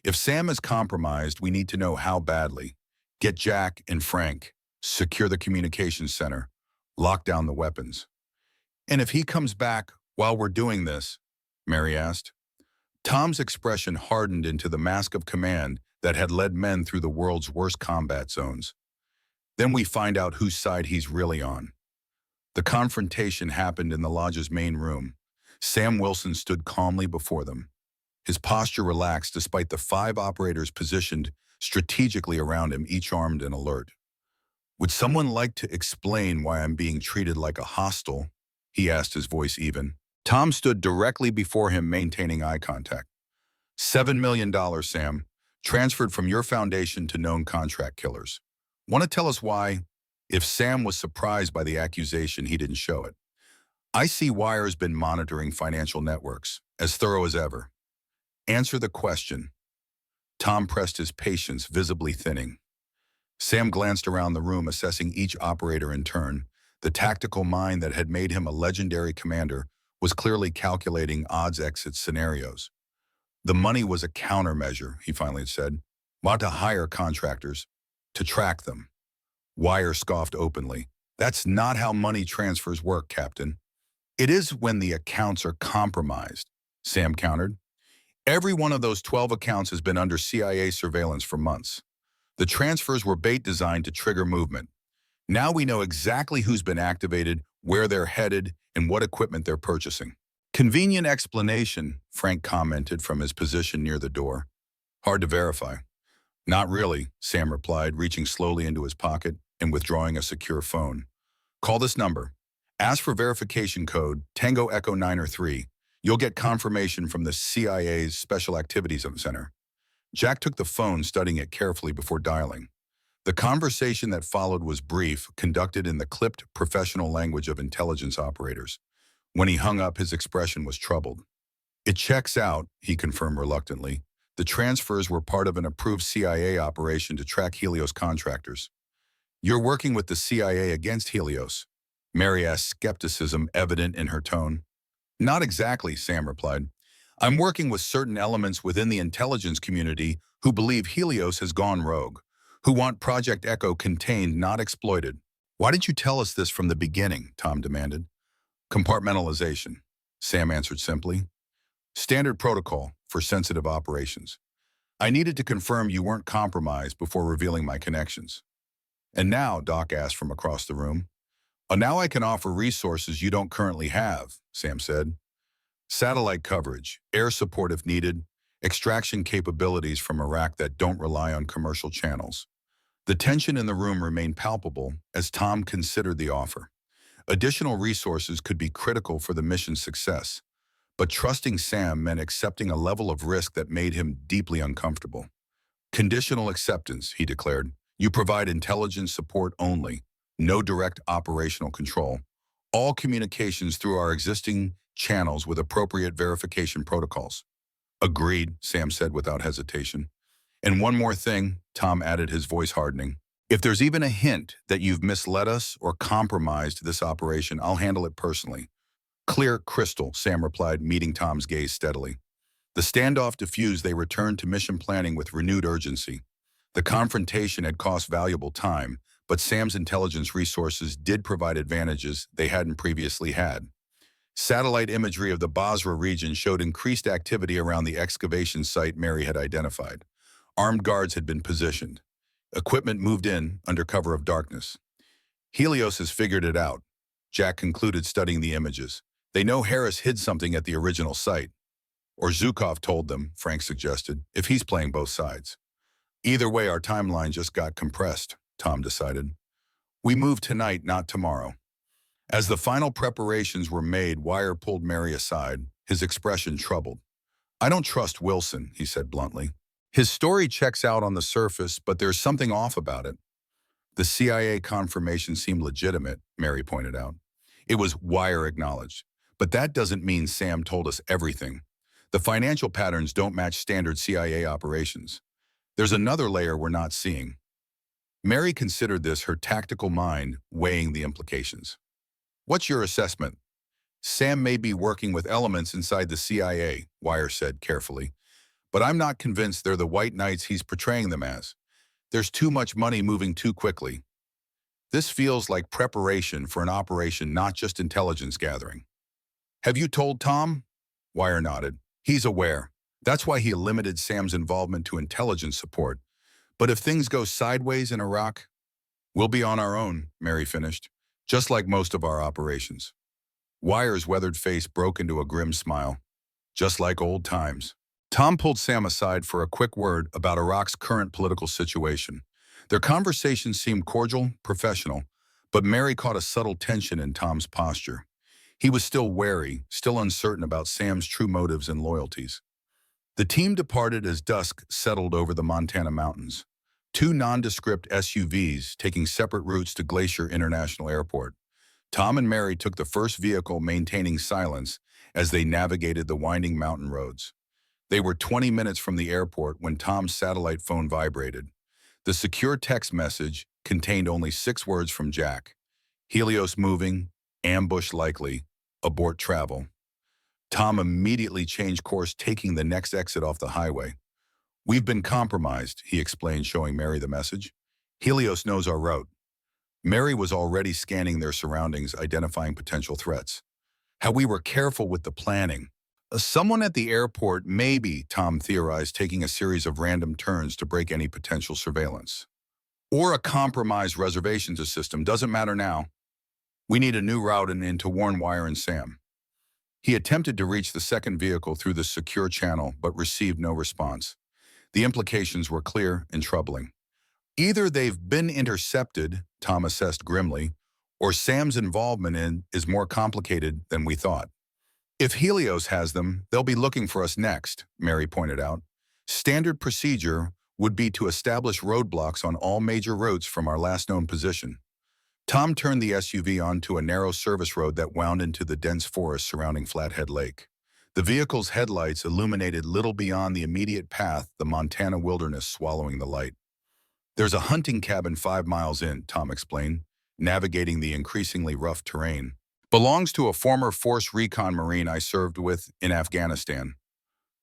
If Sam is compromised, we need to know how badly. Get Jack and Frank. Secure the communications center. Lock down the weapons. "And if he comes back while we're doing this?" Mary asked. Tom's expression hardened into the mask of command that had led men through the world's worst combat zones. "Then we find out whose side he's really on." The confrontation happened in the lodge's main room. Sam Wilson stood calmly before them. His posture relaxed despite the 5 operators positioned strategically around him, each armed and alert. "Would someone like to explain why I'm being treated like a hostile?" he asked, his voice even. Tom stood directly before him, maintaining eye contact. "$7 million, Sam, transferred from your foundation to known contract killers. Want to tell us why?" If Sam was surprised by the accusation, he didn't show it. "I see Wire's been monitoring financial networks, as thorough as ever." "Answer the question." Tom pressed his patience, visibly thinning. Sam glanced around the room, assessing each operator in turn. The tactical mind that had made him a legendary commander was clearly calculating odds exit scenarios. "The money was a countermeasure," he finally said. "Want to hire contractors to track them." Wire scoffed openly. "That's not how money transfers work, Captain." "It is when the accounts are compromised," Sam countered. "Every one of those 12 accounts has been under CIA surveillance for months. The transfers were bait designed to trigger movement. Now we know exactly who's been activated, where they're headed, and what equipment they're purchasing." "Convenient explanation," Frank commented from his position near the door. "Hard to verify." "Not really," Sam replied, reaching slowly into his pocket and withdrawing a secure phone. "Call this number. Ask for verification code Tango Echo 9 or 3. You'll get confirmation from the CIA's Special Activities Center." Jack took the phone, studying it carefully before dialing. The conversation that followed was brief, conducted in the clipped, professional language of intelligence operators. When he hung up, his expression was troubled. "It checks out," he confirmed reluctantly. "The transfers were part of an approved CIA operation to track Helios contractors." "You're working with the CIA against Helios?" Mary asked, skepticism evident in her tone. "Not exactly," Sam replied. "I'm working with certain elements within the intelligence community who believe Helios has gone rogue, who want Project Echo contained, not exploited." "Why didn't you tell us this from the beginning?" Tom demanded. "Compartmentalization," Sam answered simply. "Standard protocol for sensitive operations. I needed to confirm you weren't compromised before revealing my connections." "And now," Doc asked from across the room. "Oh, now I can offer resources you don't currently have," Sam said. "Satellite coverage, air support if needed, extraction capabilities from Iraq that don't rely on commercial channels." The tension in the room remained palpable as Tom considered the offer. Additional resources could be critical for the mission's success, but trusting Sam meant accepting a level of risk that made him deeply uncomfortable. "Conditional acceptance," he declared. "You provide intelligence support only, no direct operational control. All communications through our existing channels with appropriate verification protocols." "Agreed," Sam said without hesitation. "And one more thing," Tom added, his voice hardening. "If there's even a hint that you've misled us or compromised this operation, I'll handle it personally." "Clear crystal," Sam replied, meeting Tom's gaze steadily. The standoff diffused. They returned to mission planning with renewed urgency. The confrontation had cost valuable time, but Sam's intelligence resources did provide advantages they hadn't previously had. Satellite imagery of the Basra region showed increased activity around the excavation site Mary had identified. Armed guards had been positioned. Equipment moved in under cover of darkness. "Helios has figured it out," Jack concluded, studying the images. "They know Harris hid something at the original site." "Or Zhukov told them," Frank suggested, "if he's playing both sides." "Either way, our timeline just got compressed," Tom decided. "We move tonight, not tomorrow." As the final preparations were made, Wire pulled Mary aside, his expression troubled. "I don't trust Wilson," he said bluntly. "His story checks out on the surface, but there's something off about it." "The CIA confirmation seemed legitimate," Mary pointed out. "It was," Wire acknowledged. "But that doesn't mean Sam told us everything. The financial patterns don't match standard CIA operations. There's another layer we're not seeing. Mary considered this her tactical mind, weighing the implications. What's your assessment? Sam may be working with elements inside the CIA, Wire said carefully, but I'm not convinced they're the white knights he's portraying them as. There's too much money moving too quickly. This feels like preparation for an operation, not just intelligence gathering. Have you told Tom? Wire nodded. He's aware. That's why he limited Sam's involvement to intelligence support. But if things go sideways in Iraq, we'll be on our own, Mary finished, just like most of our operations. Wire's weathered face broke into a grim smile. Just like old times. Tom pulled Sam aside for a quick word about Iraq's current political situation. Their conversation seemed cordial, professional, but Mary caught a subtle tension in Tom's posture. He was still wary, still uncertain about Sam's true motives and loyalties. The team departed as dusk settled over the Montana mountains. Two nondescript SUVs taking separate routes to Glacier International Airport. Tom and Mary took the first vehicle, maintaining silence as they navigated the winding mountain roads. They were 20 minutes from the airport when Tom's satellite phone vibrated. The secure text message contained only 6 words from Jack. Helios moving, ambush likely, abort travel. Tom immediately changed course, taking the next exit off the highway. We've been compromised, he explained, showing Mary the message. Helios knows our route. Mary was already scanning their surroundings, identifying potential threats. How we were careful with the planning. Someone at the airport, maybe, Tom theorized, taking a series of random turns to break any potential surveillance. Or a compromised reservations system, doesn't matter now. We need a new route and to warn Wire and Sam. He attempted to reach the second vehicle through the secure channel, but received no response. The implications were clear and troubling. Either they've been intercepted, Tom assessed grimly, or Sam's involvement is more complicated than we thought. If Helios has them, they'll be looking for us next, Mary pointed out. Standard procedure would be to establish roadblocks on all major routes from our last known position. Tom turned the SUV onto a narrow service road that wound into the dense forest surrounding Flathead Lake. The vehicle's headlights illuminated little beyond the immediate path, the Montana wilderness swallowing the light. There's a hunting cabin 5 miles in, Tom explained, navigating the increasingly rough terrain. Belongs to a former Force Recon Marine I served with in Afghanistan.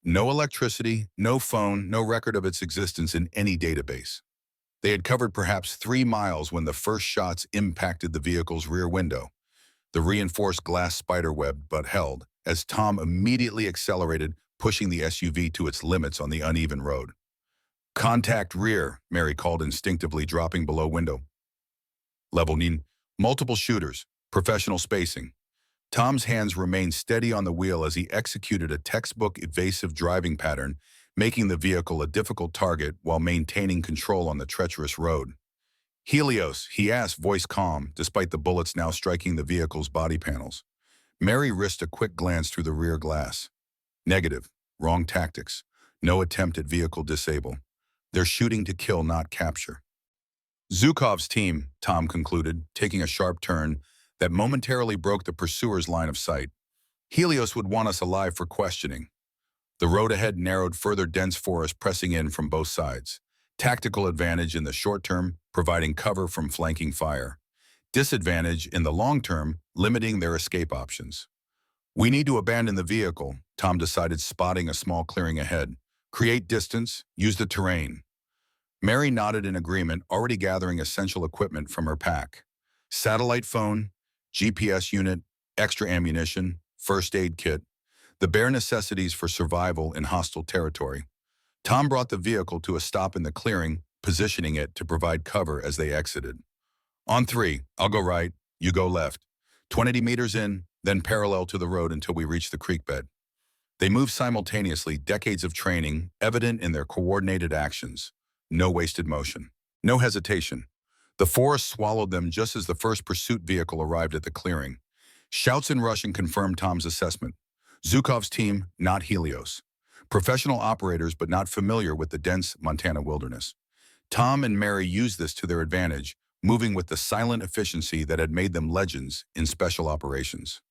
No electricity, no phone, no record of its existence in any database. They had covered perhaps 3 miles when the first shots impacted the vehicle's rear window. The reinforced glass spiderweb but held, as Tom immediately accelerated, pushing the SUV to its limits on the uneven road. Contact rear, Mary called instinctively, dropping below window. Level 9, multiple shooters, professional spacing. Tom's hands remained steady on the wheel as he executed a textbook evasive driving pattern, making the vehicle a difficult target while maintaining control on the treacherous road. Helios, he asked, voice calm, despite the bullets now striking the vehicle's body panels. Mary risked a quick glance through the rear glass. Negative. Wrong tactics. No attempt at vehicle disable. They're shooting to kill, not capture. Zhukov's team, Tom concluded, taking a sharp turn that momentarily broke the pursuer's line of sight. Helios would want us alive for questioning. The road ahead narrowed, further dense forest pressing in from both sides. Tactical advantage in the short term, providing cover from flanking fire. Disadvantage in the long term, limiting their escape options. We need to abandon the vehicle, Tom decided, spotting a small clearing ahead. Create distance, use the terrain. Mary nodded in agreement, already gathering essential equipment from her pack. Satellite phone, GPS unit, extra ammunition, first aid kit, the bare necessities for survival in hostile territory. Tom brought the vehicle to a stop in the clearing, positioning it to provide cover as they exited. On 3, I'll go right, you go left. 20 meters in, then parallel to the road until we reach the creek bed. They moved simultaneously, decades of training, evident in their coordinated actions. No wasted motion. No hesitation. The forest swallowed them just as the first pursuit vehicle arrived at the clearing. Shouts in Russian confirmed Tom's assessment. Zhukov's team, not Helios. Professional operators but not familiar with the dense Montana wilderness. Tom and Mary used this to their advantage, moving with the silent efficiency that had made them legends in special operations.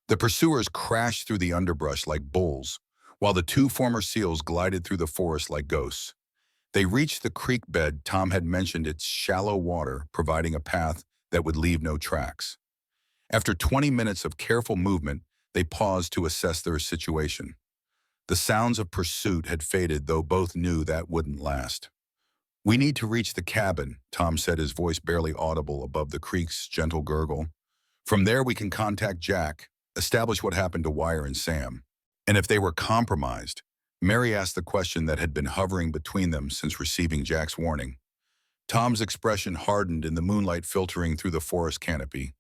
The pursuers crashed through the underbrush like bulls, while the two former SEALs glided through the forest like ghosts. They reached the creek bed Tom had mentioned, its shallow water providing a path that would leave no tracks. After 20 minutes of careful movement, they paused to assess their situation. The sounds of pursuit had faded, though both knew that wouldn't last. "We need to reach the cabin," Tom said, his voice barely audible above the creek's gentle gurgle. "From there we can contact Jack, establish what happened to Wire and Sam. And if they were compromised." Mary asked the question that had been hovering between them since receiving Jack's warning. Tom's expression hardened in the moonlight filtering through the forest canopy.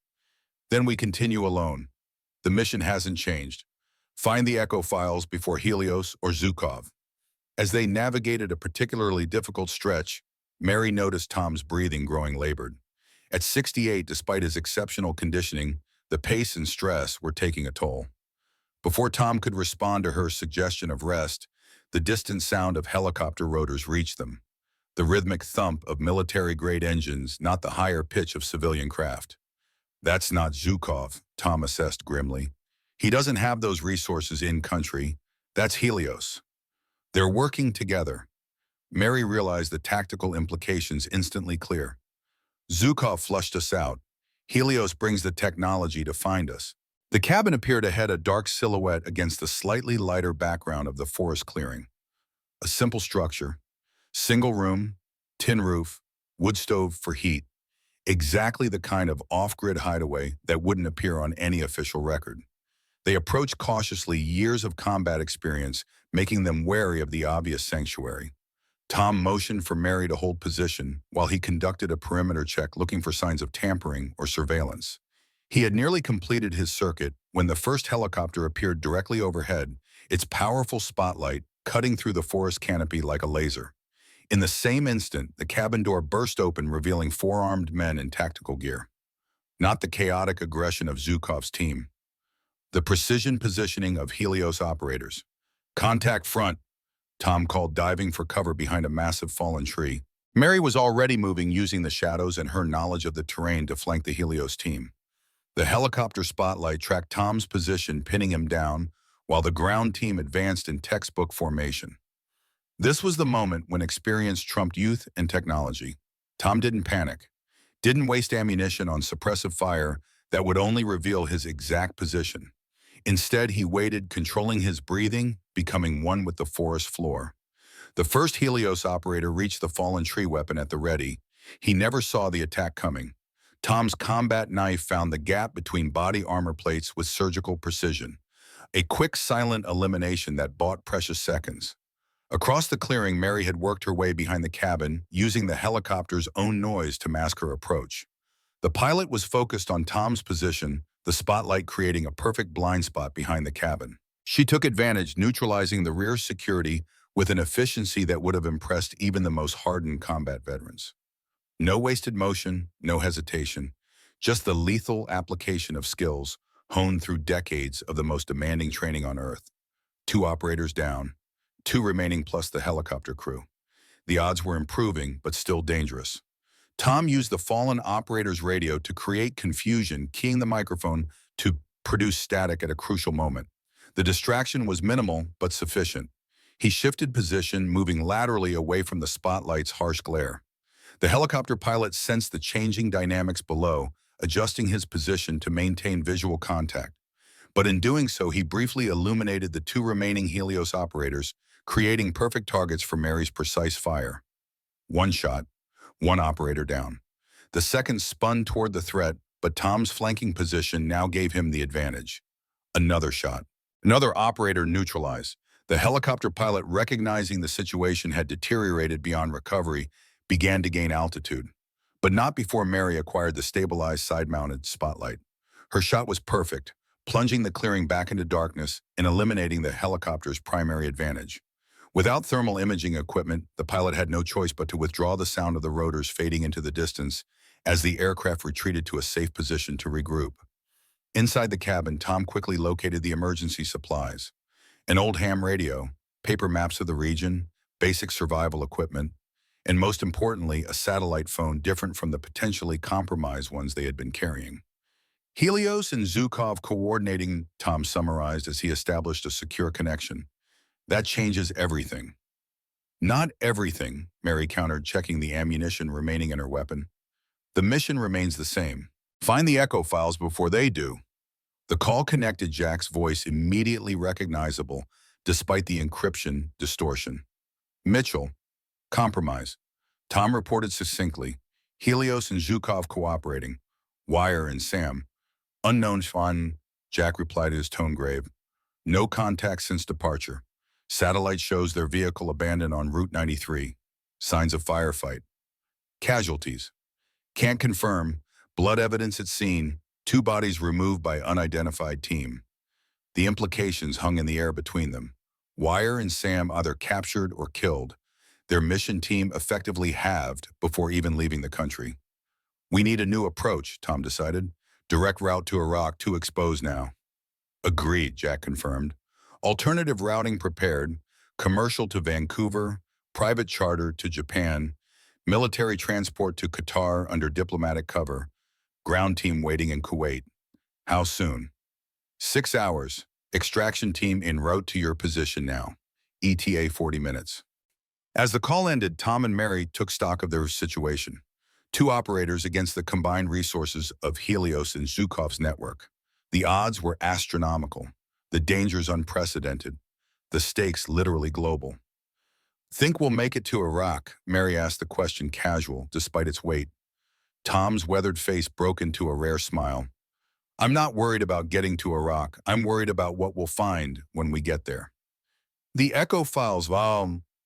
"Then we continue alone. The mission hasn't changed. Find the echo files before Helios or Zhukov." As they navigated a particularly difficult stretch, Mary noticed Tom's breathing growing labored. At 68, despite his exceptional conditioning, the pace and stress were taking a toll. Before Tom could respond to her suggestion of rest, the distant sound of helicopter rotors reached them, the rhythmic thump of military-grade engines, not the higher pitch of civilian craft. "That's not Zhukov," Tom assessed grimly. "He doesn't have those resources in-country. That's Helios." They're working together. Mary realized the tactical implications instantly clear. "Zhukov flushed us out. Helios brings the technology to find us." The cabin appeared ahead, a dark silhouette against the slightly lighter background of the forest clearing. A simple structure, single room, tin roof, wood stove for heat, exactly the kind of off-grid hideaway that wouldn't appear on any official record. They approached cautiously, years of combat experience making them wary of the obvious sanctuary. Tom motioned for Mary to hold position while he conducted a perimeter check looking for signs of tampering or surveillance. He had nearly completed his circuit when the first helicopter appeared directly overhead, its powerful spotlight cutting through the forest canopy like a laser. In the same instant, the cabin door burst open, revealing four armed men in tactical gear. Not the chaotic aggression of Zhukov's team. The precision positioning of Helios operators. "Contact front," Tom called, diving for cover behind a massive fallen tree. Mary was already moving, using the shadows and her knowledge of the terrain to flank the Helios team. The helicopter spotlight tracked Tom's position, pinning him down, while the ground team advanced in textbook formation. This was the moment when experience trumped youth and technology. Tom didn't panic, didn't waste ammunition on suppressive fire that would only reveal his exact position. Instead, he waited, controlling his breathing, becoming one with the forest floor. The first Helios operator reached the fallen tree, weapon at the ready. He never saw the attack coming. Tom's combat knife found the gap between body armor plates with surgical precision. A quick, silent elimination that bought precious seconds. Across the clearing, Mary had worked her way behind the cabin, using the helicopter's own noise to mask her approach. The pilot was focused on Tom's position, the spotlight creating a perfect blind spot behind the cabin. She took advantage, neutralizing the rear security with an efficiency that would have impressed even the most hardened combat veterans. No wasted motion, no hesitation, just the lethal application of skills honed through decades of the most demanding training on Earth. Two operators down, two remaining plus the helicopter crew. The odds were improving, but still dangerous. Tom used the fallen operator's radio to create confusion, keying the microphone to produce static at a crucial moment. The distraction was minimal, but sufficient. He shifted position, moving laterally away from the spotlight's harsh glare. The helicopter pilot sensed the changing dynamics below, adjusting his position to maintain visual contact. But in doing so, he briefly illuminated the two remaining Helios operators, creating perfect targets for Mary's precise fire. One shot, one operator down. The second spun toward the threat, but Tom's flanking position now gave him the advantage. Another shot. Another operator neutralized. The helicopter pilot, recognizing the situation had deteriorated beyond recovery, began to gain altitude, but not before Mary acquired the stabilized side-mounted spotlight. Her shot was perfect, plunging the clearing back into darkness and eliminating the helicopter's primary advantage. Without thermal imaging equipment, the pilot had no choice but to withdraw, the sound of the rotors fading into the distance as the aircraft retreated to a safe position to regroup. Inside the cabin, Tom quickly located the emergency supplies. An old ham radio, paper maps of the region, basic survival equipment, and most importantly, a satellite phone different from the potentially compromised ones they had been carrying. "Helios and Zhukov coordinating," Tom summarized as he established a secure connection. That changes everything. Not everything, Mary countered, checking the ammunition remaining in her weapon. The mission remains the same. Find the echo files before they do. The call connected, Jack's voice immediately recognizable, despite the encryption distortion. Mitchell, compromise. Tom reported succinctly. Helios and Zhukov cooperating. Wire and Sam. Unknown Swan, Jack replied, his tone grave. No contact since departure. Satellite shows their vehicle abandoned on Route 93. Signs of firefight. Casualties. Can't confirm. Blood evidence at scene. 2 bodies removed by unidentified team. The implications hung in the air between them. Wire and Sam either captured or killed. Their mission team effectively halved before even leaving the country. We need a new approach, Tom decided. Direct route to Iraq, too exposed now. Agreed, Jack confirmed. Alternative routing prepared. Commercial to Vancouver, private charter to Japan, military transport to Qatar under diplomatic cover, ground team waiting in Kuwait. How soon? 6 hours. Extraction team en route to your position now. ETA 40 minutes. As the call ended, Tom and Mary took stock of their situation. 2 operators against the combined resources of Helios and Zhukov's network. The odds were astronomical, the dangers unprecedented, the stakes literally global. Think we'll make it to Iraq? Mary asked the question casual, despite its weight. Tom's weathered face broke into a rare smile. I'm not worried about getting to Iraq. I'm worried about what we'll find when we get there. The echo files,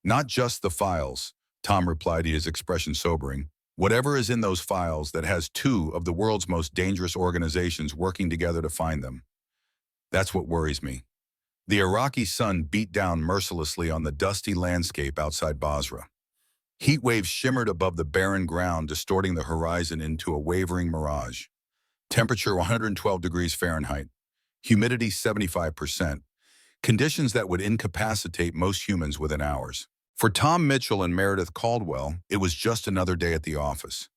not just the files, Tom replied, his expression sobering. Whatever is in those files that has 2 of the world's most dangerous organizations working together to find them. That's what worries me. The Iraqi sun beat down mercilessly on the dusty landscape outside Basra. Heat waves shimmered above the barren ground, distorting the horizon into a wavering mirage. Temperature 112 degrees Fahrenheit. Humidity 75%. Conditions that would incapacitate most humans within hours. For Tom Mitchell and Meredith Caldwell, it was just another day at the office.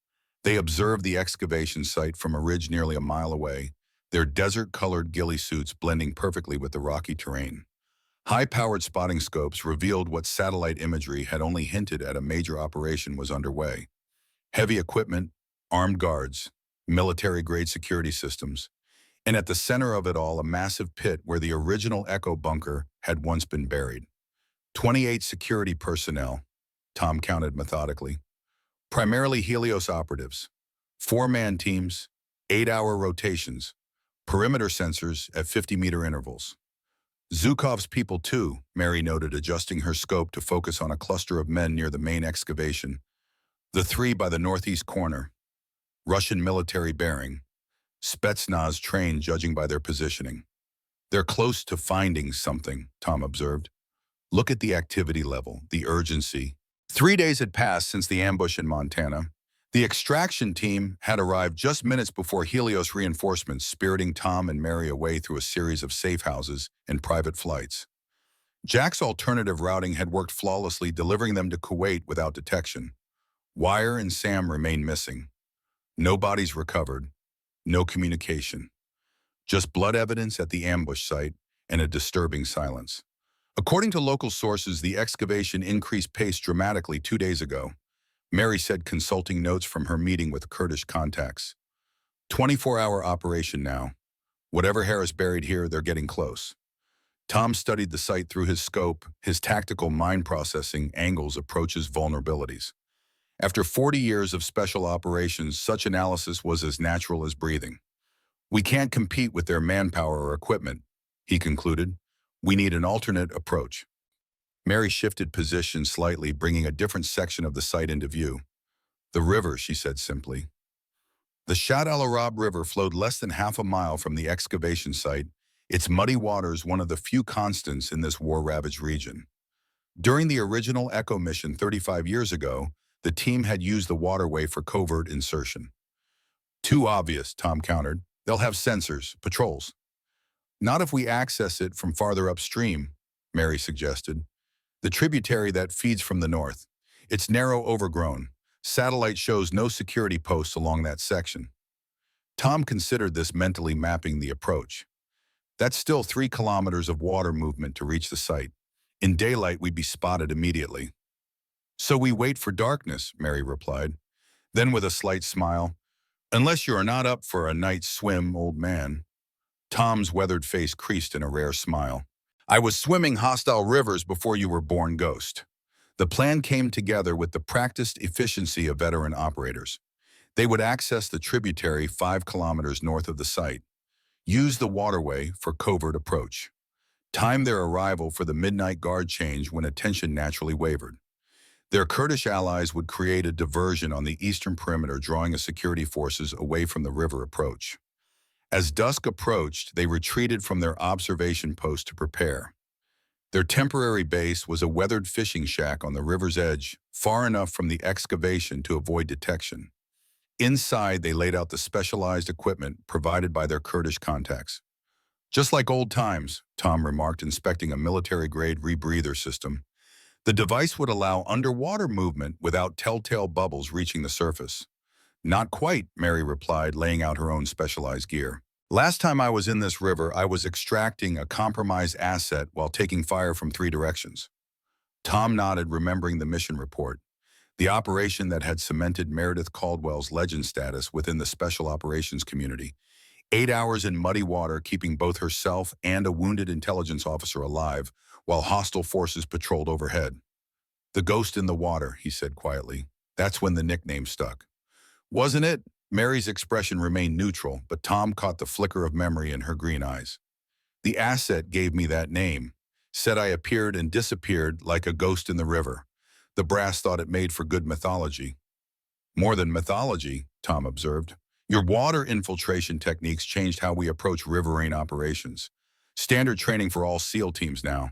They observed the excavation site from a ridge nearly a mile away, their desert-colored ghillie suits blending perfectly with the rocky terrain. High-powered spotting scopes revealed what satellite imagery had only hinted at: a major operation was underway. Heavy equipment, armed guards, military-grade security systems, and at the center of it all, a massive pit where the original Echo bunker had once been buried. 28 security personnel, Tom counted methodically. Primarily Helios operatives. 4-man teams, 8-hour rotations, perimeter sensors at 50-meter intervals. Zhukov's people too, Mary noted, adjusting her scope to focus on a cluster of men near the main excavation. The 3 by the northeast corner. Russian military bearing. Spetsnaz trained, judging by their positioning. They're close to finding something, Tom observed. Look at the activity level, the urgency. 3 days had passed since the ambush in Montana. The extraction team had arrived just minutes before Helios reinforcements, spiriting Tom and Mary away through a series of safe houses and private flights. Jack's alternative routing had worked flawlessly, delivering them to Kuwait without detection. Wire and Sam remained missing. No bodies recovered, no communication. Just blood evidence at the ambush site and a disturbing silence. According to local sources, the excavation increased pace dramatically 2 days ago, Mary said, consulting notes from her meeting with Kurdish contacts. 24-hour operation now. Whatever Harris buried here, they're getting close. Tom studied the site through his scope, his tactical mind processing angles, approaches, vulnerabilities. After 40 years of special operations, such analysis was as natural as breathing. We can't compete with their manpower or equipment, he concluded. We need an alternate approach. Mary shifted position slightly, bringing a different section of the site into view. The river, she said simply. The Shad al-Arab River flowed less than half a mile from the excavation site, its muddy waters one of the few constants in this war-ravaged region. During the original Echo mission 35 years ago, the team had used the waterway for covert insertion. Too obvious, Tom countered. They'll have sensors, patrols. Not if we access it from farther upstream, Mary suggested. The tributary that feeds from the north. It's narrow, overgrown. Satellite shows no security posts along that section. Tom considered this, mentally mapping the approach. That's still 3 kilometers of water movement to reach the site. In daylight, we'd be spotted immediately. So we wait for darkness, Mary replied. Then with a slight smile, unless you are not up for a night's swim, old man. Tom's weathered face creased in a rare smile. I was swimming hostile rivers before you were born, Ghost. The plan came together with the practiced efficiency of veteran operators. They would access the tributary 5 kilometers north of the site, use the waterway for covert approach, time their arrival for the midnight guard change when attention naturally wavered. Their Kurdish allies would create a diversion on the eastern perimeter, drawing the security forces away from the river approach. As dusk approached, they retreated from their observation post to prepare. Their temporary base was a weathered fishing shack on the river's edge, far enough from the excavation to avoid detection. Inside, they laid out the specialized equipment provided by their Kurdish contacts. Just like old times, Tom remarked, inspecting a military-grade rebreather system. The device would allow underwater movement without telltale bubbles reaching the surface. Not quite, Mary replied, laying out her own specialized gear. Last time I was in this river, I was extracting a compromised asset while taking fire from 3 directions. Tom nodded, remembering the mission report, the operation that had cemented Meredith Caldwell's legend status within the special operations community. 8 hours in muddy water, keeping both herself and a wounded intelligence officer alive while hostile forces patrolled overhead. The ghost in the water, he said quietly. That's when the nickname stuck. Wasn't it? Mary's expression remained neutral, but Tom caught the flicker of memory in her green eyes. The asset gave me that name, said I appeared and disappeared like a ghost in the river. The brass thought it made for good mythology. More than mythology, Tom observed. Your water infiltration techniques changed how we approach riverine operations. Standard training for all SEAL teams now.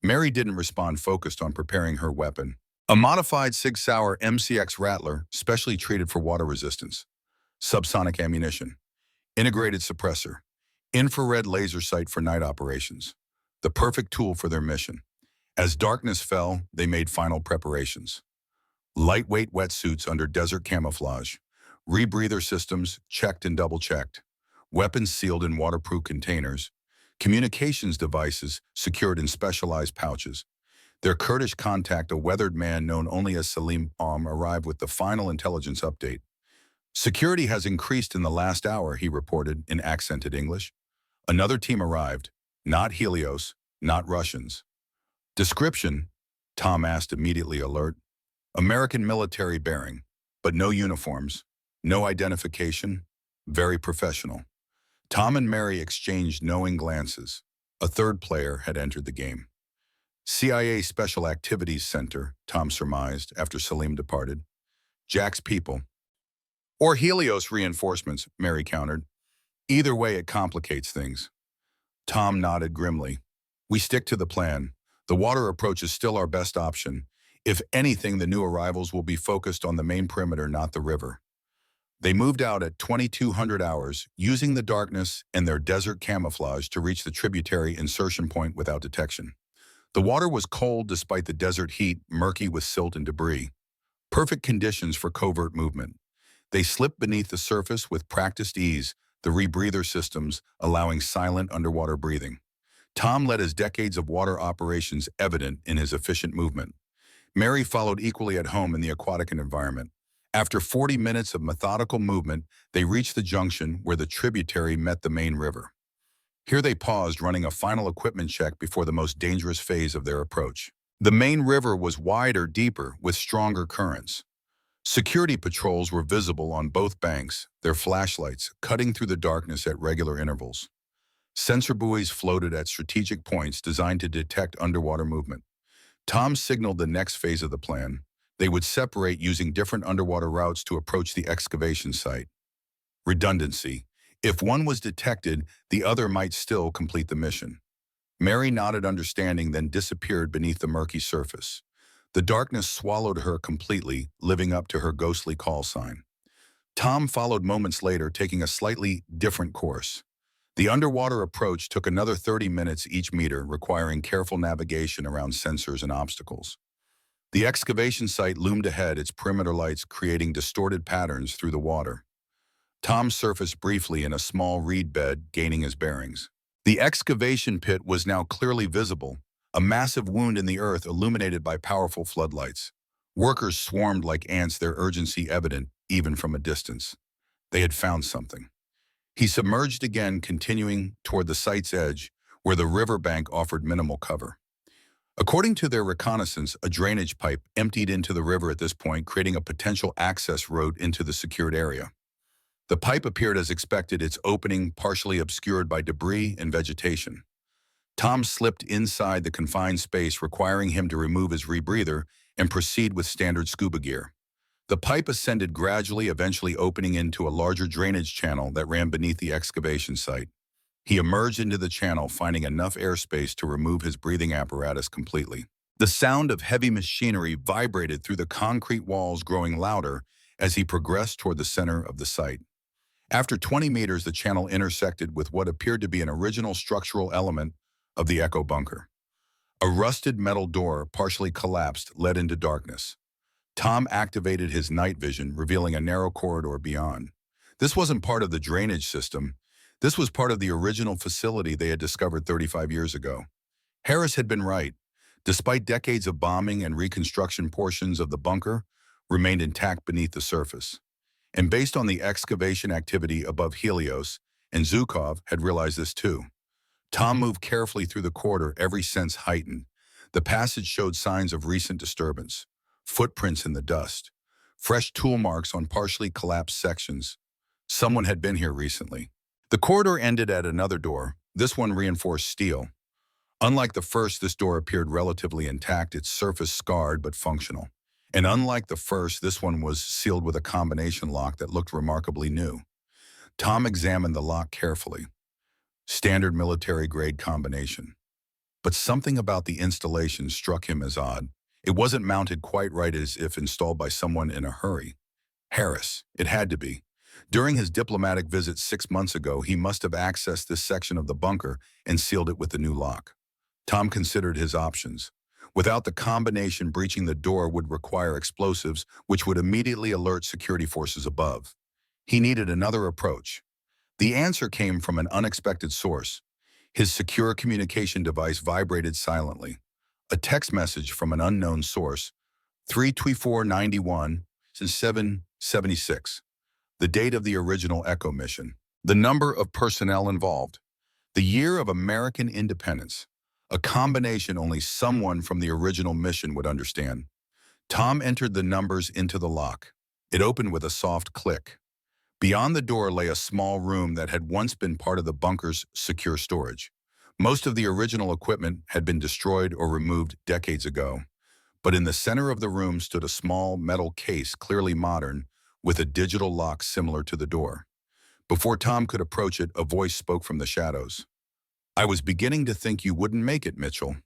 Mary didn't respond, focused on preparing her weapon. A modified Sig Sauer MCX Rattler, specially treated for water resistance. Subsonic ammunition. Integrated suppressor. Infrared laser sight for night operations. The perfect tool for their mission. As darkness fell, they made final preparations. Lightweight wetsuits under desert camouflage. Rebreather systems checked and double-checked. Weapons sealed in waterproof containers. Communications devices secured in specialized pouches. Their Kurdish contact, a weathered man known only as Salim, arrived with the final intelligence update. Security has increased in the last hour, he reported in accented English. Another team arrived. Not Helios, not Russians. Description? Tom asked, immediately alert. American military bearing, but no uniforms, no identification, very professional. Tom and Mary exchanged knowing glances. A third player had entered the game. CIA Special Activities Center, Tom surmised after Salim departed. Jack's people. Or Helios reinforcements, Mary countered. Either way, it complicates things. Tom nodded grimly. We stick to the plan. The water approach is still our best option. If anything, the new arrivals will be focused on the main perimeter, not the river. They moved out at 2200 hours, using the darkness and their desert camouflage to reach the tributary insertion point without detection. The water was cold despite the desert heat, murky with silt and debris. Perfect conditions for covert movement. They slipped beneath the surface with practiced ease, the rebreather systems allowing silent underwater breathing. Tom let his decades of water operations evident in his efficient movement. Mary followed equally at home in the aquatic environment. After 40 minutes of methodical movement, they reached the junction where the tributary met the main river. Here they paused, running a final equipment check before the most dangerous phase of their approach. The main river was wider, deeper, with stronger currents. Security patrols were visible on both banks, their flashlights cutting through the darkness at regular intervals. Sensor buoys floated at strategic points designed to detect underwater movement. Tom signaled the next phase of the plan. They would separate using different underwater routes to approach the excavation site. Redundancy. If one was detected, the other might still complete the mission. Mary nodded understanding, then disappeared beneath the murky surface. The darkness swallowed her completely, living up to her ghostly call sign. Tom followed moments later, taking a slightly different course. The underwater approach took another 30 minutes each meter, requiring careful navigation around sensors and obstacles. The excavation site loomed ahead, its perimeter lights creating distorted patterns through the water. Tom surfaced briefly in a small reed bed, gaining his bearings. The excavation pit was now clearly visible, a massive wound in the earth illuminated by powerful floodlights. Workers swarmed like ants, their urgency evident even from a distance. They had found something. He submerged again, continuing toward the site's edge, where the riverbank offered minimal cover. According to their reconnaissance, a drainage pipe emptied into the river at this point, creating a potential access road into the secured area. The pipe appeared as expected, its opening partially obscured by debris and vegetation. Tom slipped inside the confined space, requiring him to remove his rebreather and proceed with standard scuba gear. The pipe ascended gradually, eventually opening into a larger drainage channel that ran beneath the excavation site. He emerged into the channel, finding enough airspace to remove his breathing apparatus completely. The sound of heavy machinery vibrated through the concrete walls, growing louder as he progressed toward the center of the site. After 20 meters, the channel intersected with what appeared to be an original structural element of the Echo bunker. A rusted metal door, partially collapsed, led into darkness. Tom activated his night vision, revealing a narrow corridor beyond. This wasn't part of the drainage system. This was part of the original facility they had discovered 35 years ago. Harris had been right. Despite decades of bombing and reconstruction, portions of the bunker remained intact beneath the surface. And based on the excavation activity above Helios, and Zhukov had realized this too. Tom moved carefully through the corridor, every sense heightened. The passage showed signs of recent disturbance. Footprints in the dust. Fresh tool marks on partially collapsed sections. Someone had been here recently. The corridor ended at another door, this one reinforced steel. Unlike the first, this door appeared relatively intact, its surface scarred but functional. And unlike the first, this one was sealed with a combination lock that looked remarkably new. Tom examined the lock carefully. Standard military-grade combination. But something about the installation struck him as odd. It wasn't mounted quite right, as if installed by someone in a hurry. Harris, it had to be. During his diplomatic visit 6 months ago, he must have accessed this section of the bunker and sealed it with the new lock. Tom considered his options. Without the combination, breaching the door would require explosives, which would immediately alert security forces above. He needed another approach. The answer came from an unexpected source. His secure communication device vibrated silently. A text message from an unknown source, 32491 since 776. The date of the original Echo mission. The number of personnel involved. The year of American independence. A combination only someone from the original mission would understand. Tom entered the numbers into the lock. It opened with a soft click. Beyond the door lay a small room that had once been part of the bunker's secure storage. Most of the original equipment had been destroyed or removed decades ago. But in the center of the room stood a small metal case, clearly modern, with a digital lock similar to the door. Before Tom could approach it, a voice spoke from the shadows. "I was beginning to think you wouldn't make it, Mitchell."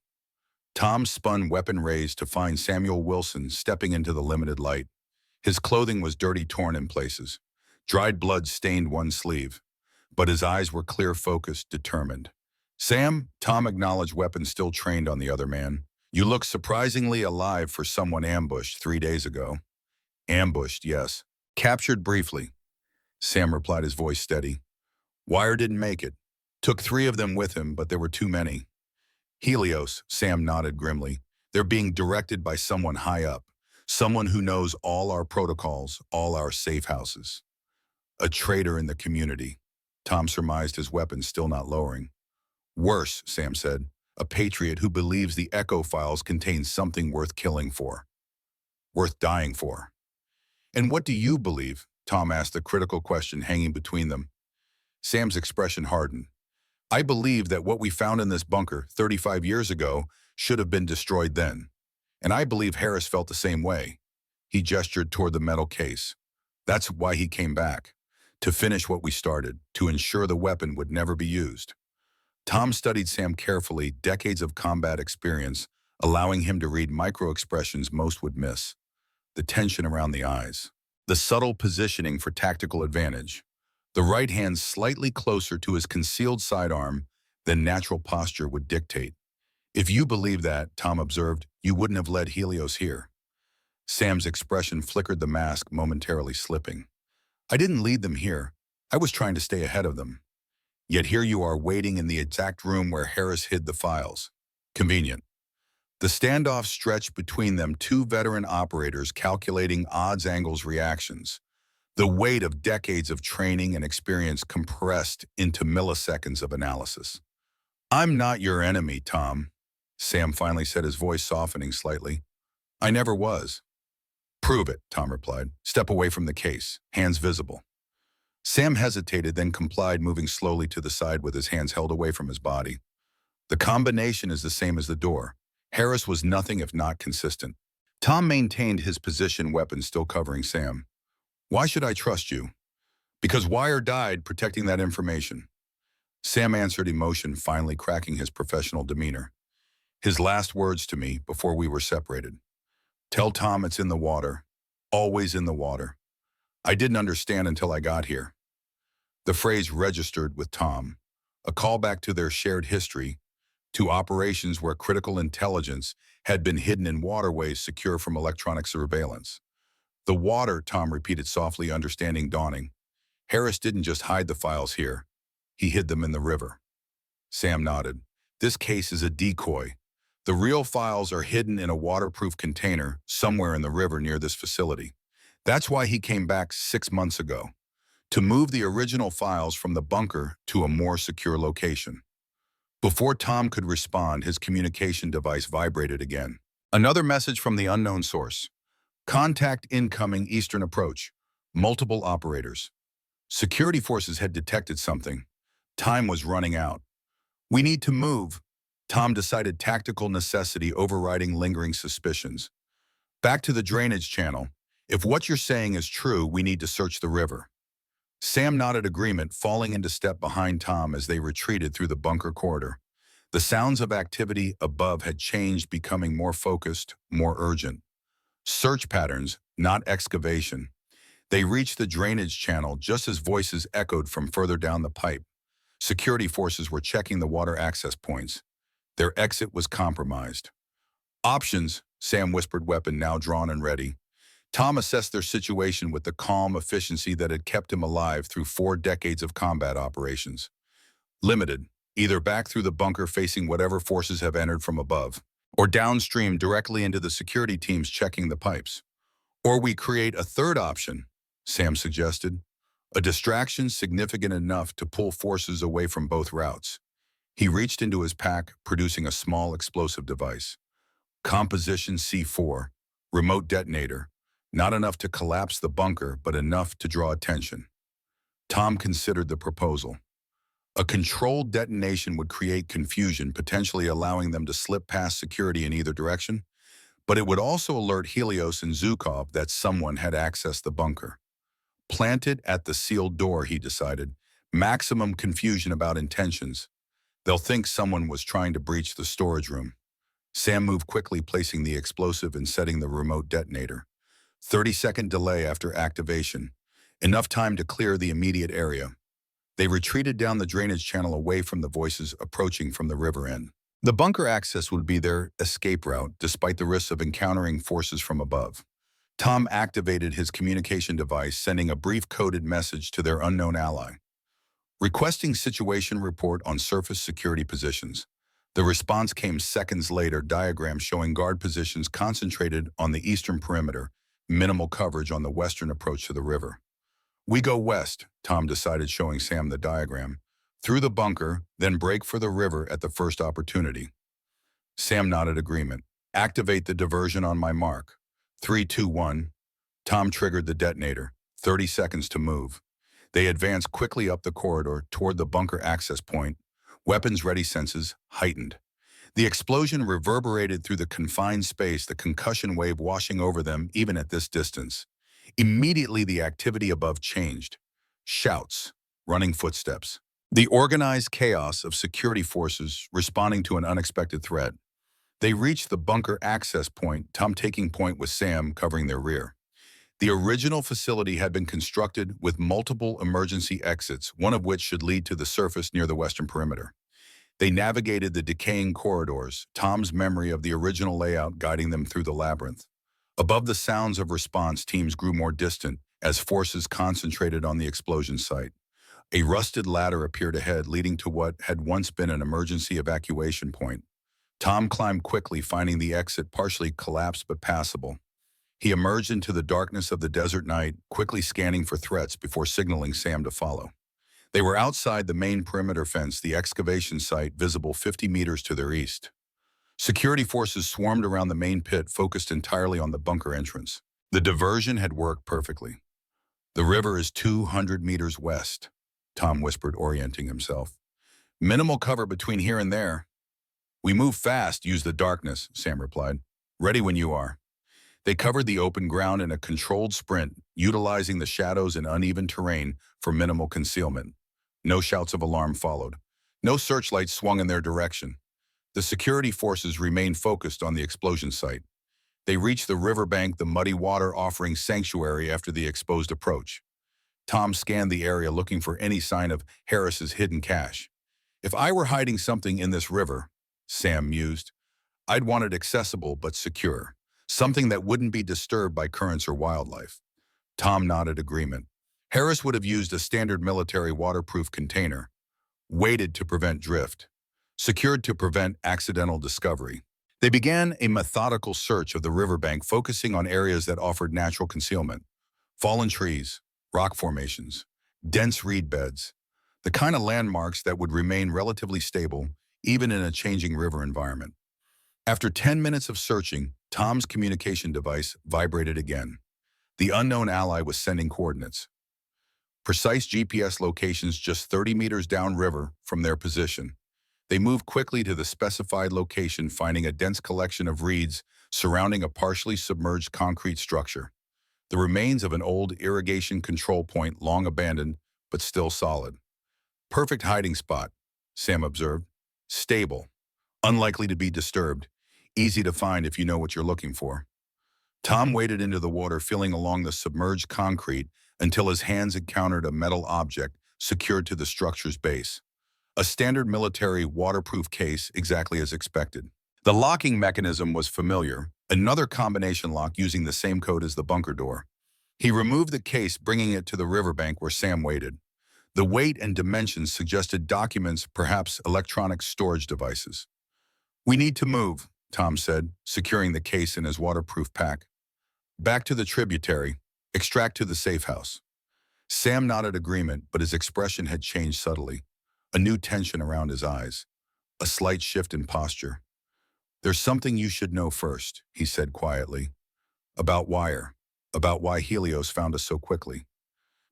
Tom spun, weapon raised, to find Samuel Wilson stepping into the limited light. His clothing was dirty, torn in places. Dried blood stained one sleeve. But his eyes were clear, focused, determined. "Sam," Tom acknowledged, weapon still trained on the other man. "You look surprisingly alive for someone ambushed 3 days ago." "Ambushed, yes. Captured briefly," Sam replied, his voice steady. "Wire didn't make it. Took 3 of them with him, but there were too many." "Helios," Sam nodded grimly. "They're being directed by someone high up. Someone who knows all our protocols, all our safe houses." "A traitor in the community," Tom surmised, his weapon still not lowering. "Worse," Sam said. "A patriot who believes the Echo files contain something worth killing for. Worth dying for." "And what do you believe?" Tom asked, the critical question hanging between them. Sam's expression hardened. "I believe that what we found in this bunker 35 years ago should have been destroyed then. And I believe Harris felt the same way." He gestured toward the metal case. "That's why he came back. To finish what we started, to ensure the weapon would never be used." Tom studied Sam carefully, decades of combat experience, allowing him to read micro-expressions most would miss. The tension around the eyes. The subtle positioning for tactical advantage. The right hand slightly closer to his concealed sidearm than natural posture would dictate. "If you believe that," Tom observed, "you wouldn't have led Helios here." Sam's expression flickered, the mask momentarily slipping. "I didn't lead them here. I was trying to stay ahead of them. Yet here you are, waiting in the exact room where Harris hid the files. Convenient." The standoff stretched between them, two veteran operators calculating odds, angles, reactions. The weight of decades of training and experience compressed into milliseconds of analysis. "I'm not your enemy, Tom," Sam finally said, his voice softening slightly. "I never was." "Prove it," Tom replied. "Step away from the case, hands visible." Sam hesitated, then complied, moving slowly to the side with his hands held away from his body. "The combination is the same as the door." Harris was nothing if not consistent. Tom maintained his position, weapon still covering Sam. "Why should I trust you?" "Because Wire died protecting that information." Sam answered, emotion finally cracking his professional demeanor. "His last words to me before we were separated. Tell Tom it's in the water. Always in the water. I didn't understand until I got here." The phrase registered with Tom, a callback to their shared history, to operations where critical intelligence had been hidden in waterways secure from electronic surveillance. "The water," Tom repeated softly, understanding dawning. "Harris didn't just hide the files here. He hid them in the river." Sam nodded. "This case is a decoy. The real files are hidden in a waterproof container somewhere in the river near this facility. That's why he came back 6 months ago, to move the original files from the bunker to a more secure location." Before Tom could respond, his communication device vibrated again. Another message from the unknown source. "Contact incoming, eastern approach. Multiple operators." Security forces had detected something. Time was running out. "We need to move." Tom decided, tactical necessity overriding lingering suspicions. "Back to the drainage channel. If what you're saying is true, we need to search the river." Sam nodded agreement, falling into step behind Tom as they retreated through the bunker corridor. The sounds of activity above had changed, becoming more focused, more urgent. Search patterns, not excavation. They reached the drainage channel just as voices echoed from further down the pipe. Security forces were checking the water access points. Their exit was compromised. "Options," Sam whispered, weapon now drawn and ready. Tom assessed their situation with the calm efficiency that had kept him alive through 4 decades of combat operations. "Limited. Either back through the bunker facing whatever forces have entered from above, or downstream directly into the security teams checking the pipes. Or we create a third option," Sam suggested. "A distraction significant enough to pull forces away from both routes." He reached into his pack, producing a small explosive device. Composition C4, remote detonator. Not enough to collapse the bunker, but enough to draw attention. Tom considered the proposal. A controlled detonation would create confusion, potentially allowing them to slip past security in either direction, but it would also alert Helios and Zukov that someone had accessed the bunker. Plant it at the sealed door, he decided. Maximum confusion about intentions. They'll think someone was trying to breach the storage room. Sam moved quickly, placing the explosive and setting the remote detonator. 30-second delay after activation. Enough time to clear the immediate area. They retreated down the drainage channel away from the voices approaching from the river end. The bunker access would be their escape route, despite the risks of encountering forces from above. Tom activated his communication device, sending a brief coded message to their unknown ally. Requesting situation report on surface security positions. The response came seconds later, diagram showing guard positions concentrated on the eastern perimeter, minimal coverage on the western approach to the river. "We go west," Tom decided, showing Sam the diagram. "Through the bunker, then break for the river at the first opportunity." Sam nodded agreement. "Activate the diversion on my mark. 3, 2, 1. Tom triggered the detonator. 30 seconds to move. They advanced quickly up the corridor toward the bunker access point, weapons-ready senses heightened. The explosion reverberated through the confined space, the concussion wave washing over them even at this distance. Immediately, the activity above changed. Shouts, running footsteps. The organized chaos of security forces responding to an unexpected threat. They reached the bunker access point, Tom taking point with Sam covering their rear. The original facility had been constructed with multiple emergency exits, one of which should lead to the surface near the western perimeter. They navigated the decaying corridors, Tom's memory of the original layout guiding them through the labyrinth. Above, the sounds of response teams grew more distant as forces concentrated on the explosion site. A rusted ladder appeared ahead, leading to what had once been an emergency evacuation point. Tom climbed quickly, finding the exit partially collapsed but passable. He emerged into the darkness of the desert night, quickly scanning for threats before signaling Sam to follow. They were outside the main perimeter fence, the excavation site visible 50 meters to their east. Security forces swarmed around the main pit, focused entirely on the bunker entrance. The diversion had worked perfectly. "The river is 200 meters west," Tom whispered, orienting himself. "Minimal cover between here and there." "We move fast, use the darkness," Sam replied. "Ready when you are." They covered the open ground in a controlled sprint, utilizing the shadows and uneven terrain for minimal concealment. No shouts of alarm followed. No searchlights swung in their direction. The security forces remained focused on the explosion site. They reached the riverbank, the muddy water offering sanctuary after the exposed approach. Tom scanned the area, looking for any sign of Harris's hidden cache. "If I were hiding something in this river," Sam mused, "I'd want it accessible but secure. Something that wouldn't be disturbed by currents or wildlife." Tom nodded agreement. Harris would have used a standard military waterproof container, weighted to prevent drift, secured to prevent accidental discovery. They began a methodical search of the riverbank, focusing on areas that offered natural concealment: fallen trees, rock formations, dense reed beds, the kind of landmarks that would remain relatively stable even in a changing river environment. After 10 minutes of searching, Tom's communication device vibrated again. The unknown ally was sending coordinates. Precise GPS locations just 30 meters downriver from their position. They moved quickly to the specified location, finding a dense collection of reeds surrounding a partially submerged concrete structure. The remains of an old irrigation control point, long abandoned, but still solid. "Perfect hiding spot," Sam observed. "Stable, unlikely to be disturbed, easy to find if you know what you're looking for." Tom waded into the water, feeling along the submerged concrete until his hands encountered a metal object secured to the structure's base. A standard military waterproof case, exactly as expected. The locking mechanism was familiar, another combination lock using the same code as the bunker door. He removed the case, bringing it to the riverbank where Sam waited. The weight and dimensions suggested documents, perhaps electronic storage devices. "We need to move," Tom said, securing the case in his waterproof pack. "Back to the tributary. Extract to the safe house." Sam nodded agreement, but his expression had changed subtly. A new tension around his eyes. A slight shift in posture. "There's something you should know first," he said quietly. "About Wire. About why Helios found us so quickly."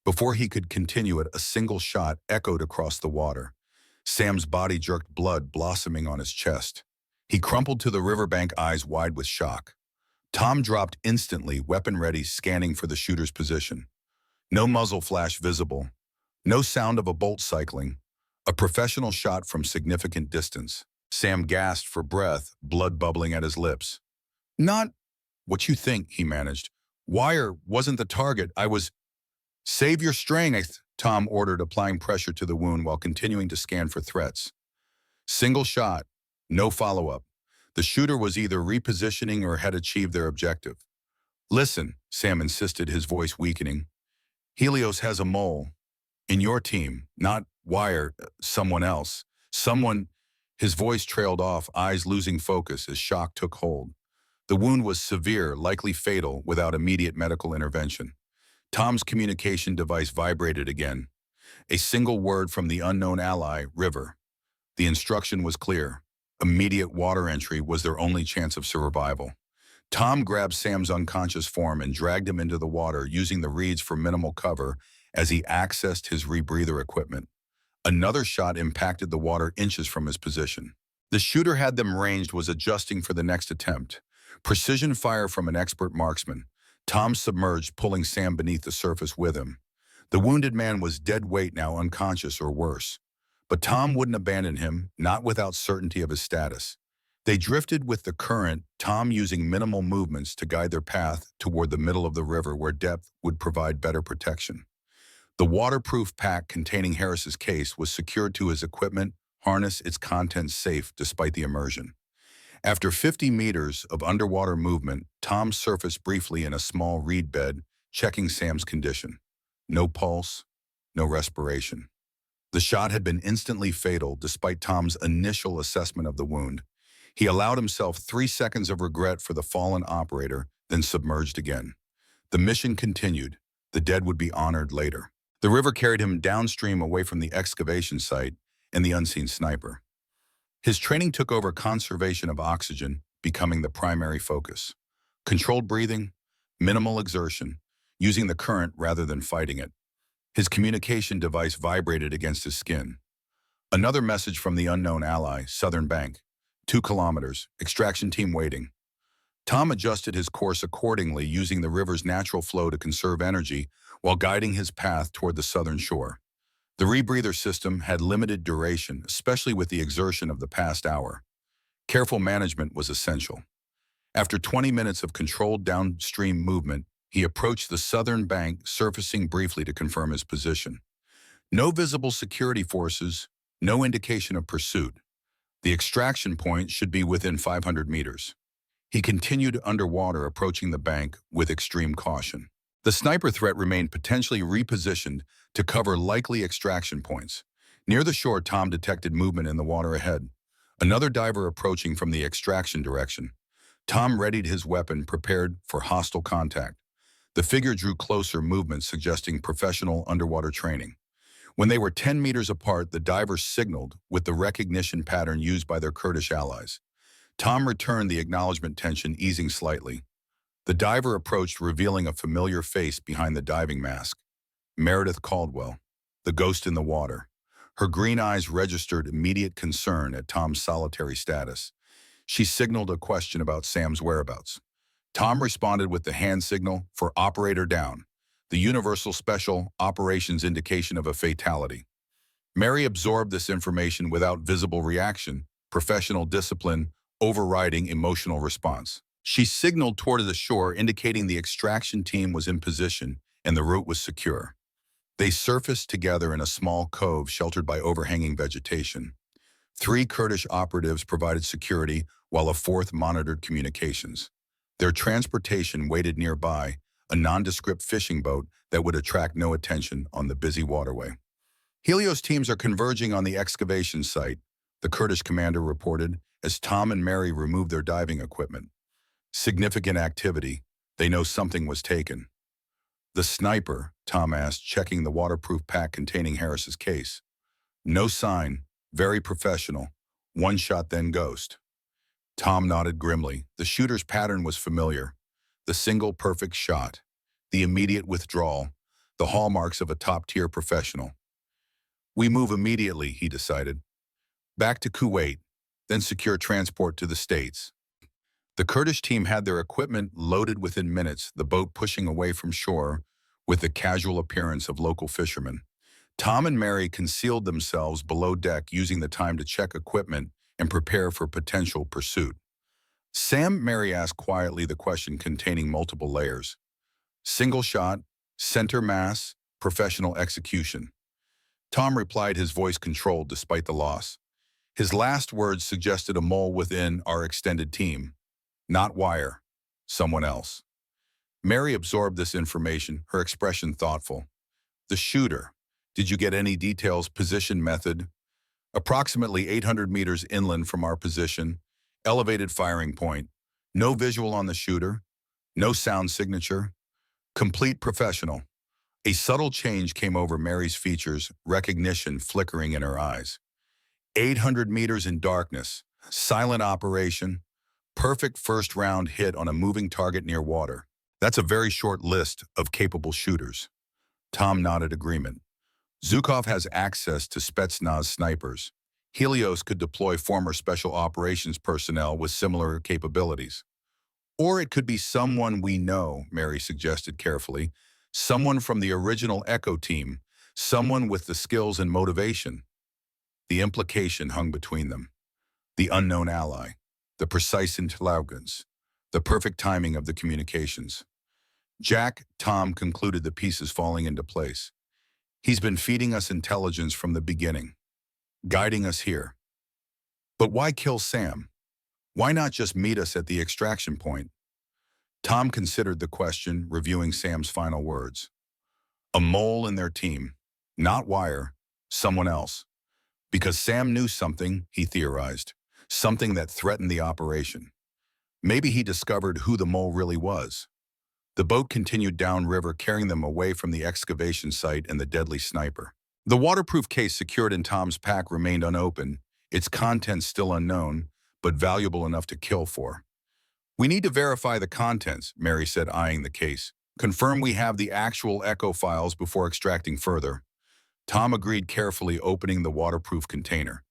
Before he could continue it, a single shot echoed across the water. Sam's body jerked, blood blossoming on his chest. He crumpled to the riverbank, eyes wide with shock. Tom dropped instantly, weapon ready, scanning for the shooter's position. No muzzle flash visible. No sound of a bolt cycling. A professional shot from significant distance. Sam gasped for breath, blood bubbling at his lips. "Not what you think," he managed. "Wire wasn't the target. I was—" "Save your strength," Tom ordered, applying pressure to the wound while continuing to scan for threats. Single shot. No follow-up. The shooter was either repositioning or had achieved their objective. "Listen," Sam insisted, his voice weakening. "Helios has a mole. In your team, not Wire, someone else. Someone—" His voice trailed off, eyes losing focus as shock took hold. The wound was severe, likely fatal, without immediate medical intervention. Tom's communication device vibrated again. A single word from the unknown ally, River. The instruction was clear. Immediate water entry was their only chance of survival. Tom grabbed Sam's unconscious form and dragged him into the water, using the reeds for minimal cover as he accessed his rebreather equipment. Another shot impacted the water inches from his position. The shooter had them ranged, was adjusting for the next attempt. Precision fire from an expert marksman. Tom submerged, pulling Sam beneath the surface with him. The wounded man was dead weight now, unconscious or worse. But Tom wouldn't abandon him, not without certainty of his status. They drifted with the current, Tom using minimal movements to guide their path toward the middle of the river where depth would provide better protection. The waterproof pack containing Harris's case was secured to his equipment, harness, its contents safe despite the immersion. After 50 meters of underwater movement, Tom surfaced briefly in a small reed bed, checking Sam's condition. No pulse, no respiration. The shot had been instantly fatal despite Tom's initial assessment of the wound. He allowed himself 3 seconds of regret for the fallen operator, then submerged again. The mission continued. The dead would be honored later. The river carried him downstream away from the excavation site and the unseen sniper. His training took over conservation of oxygen, becoming the primary focus. Controlled breathing, minimal exertion, using the current rather than fighting it. His communication device vibrated against his skin. Another message from the unknown ally, Southern Bank. 2 kilometers, extraction team waiting. Tom adjusted his course accordingly, using the river's natural flow to conserve energy while guiding his path toward the southern shore. The rebreather system had limited duration, especially with the exertion of the past hour. Careful management was essential. After 20 minutes of controlled downstream movement, he approached the southern bank, surfacing briefly to confirm his position. No visible security forces, no indication of pursuit. The extraction point should be within 500 meters. He continued underwater, approaching the bank with extreme caution. The sniper threat remained potentially repositioned to cover likely extraction points. Near the shore, Tom detected movement in the water ahead. Another diver approaching from the extraction direction. Tom readied his weapon, prepared for hostile contact. The figure drew closer, movement suggesting professional underwater training. When they were 10 meters apart, the diver signaled with the recognition pattern used by their Kurdish allies. Tom returned the acknowledgement, tension easing slightly. The diver approached, revealing a familiar face behind the diving mask. Meredith Caldwell, the ghost in the water. Her green eyes registered immediate concern at Tom's solitary status. She signaled a question about Sam's whereabouts. Tom responded with the hand signal for operator down, the universal special operations indication of a fatality. Mary absorbed this information without visible reaction, professional discipline overriding emotional response. She signaled toward the shore, indicating the extraction team was in position and the route was secure. They surfaced together in a small cove sheltered by overhanging vegetation. 3 Kurdish operatives provided security while a 4th monitored communications. Their transportation waited nearby, a nondescript fishing boat that would attract no attention on the busy waterway. Helios teams are converging on the excavation site, the Kurdish commander reported as Tom and Mary removed their diving equipment. Significant activity. They know something was taken. The sniper, Tom asked, checking the waterproof pack containing Harris's case. No sign. Very professional. 1 shot, then ghost. Tom nodded grimly. The shooter's pattern was familiar. The single perfect shot. The immediate withdrawal. The hallmarks of a top-tier professional. We move immediately, he decided. Back to Kuwait, then secure transport to the States. The Kurdish team had their equipment loaded within minutes, the boat pushing away from shore with the casual appearance of local fishermen. Tom and Mary concealed themselves below deck, using the time to check equipment and prepare for potential pursuit. Sam, Mary asked quietly, the question containing multiple layers. Single shot, center mass, professional execution. Tom replied, his voice controlled despite the loss. His last words suggested a mole within our extended team. Not Wire, someone else. Mary absorbed this information, her expression thoughtful. The shooter. Did you get any details? Position method. Approximately 800 meters inland from our position. Elevated firing point. No visual on the shooter. No sound signature. Complete professional. A subtle change came over Mary's features, recognition flickering in her eyes. 800 meters in darkness. Silent operation. Perfect first round hit on a moving target near water. That's a very short list of capable shooters. Tom nodded agreement. Zhukov has access to Spetsnaz snipers. Helios could deploy former special operations personnel with similar capabilities. Or it could be someone we know, Mary suggested carefully. Someone from the original Echo team. Someone with the skills and motivation. The implication hung between them. The unknown ally. The precise intelligence, the perfect timing of the communications. Jack, Tom concluded, the pieces falling into place. He's been feeding us intelligence from the beginning, guiding us here. But why kill Sam? Why not just meet us at the extraction point? Tom considered the question, reviewing Sam's final words. A mole in their team, not Wire, someone else. Because Sam knew something, he theorized. something that threatened the operation. Maybe he discovered who the mole really was. The boat continued downriver, carrying them away from the excavation site and the deadly sniper. The waterproof case secured in Tom's pack remained unopened, its contents still unknown, but valuable enough to kill for. "We need to verify the contents," Mary said, eyeing the case. "Confirm we have the actual echo files before extracting further." Tom agreed, carefully opening the waterproof container.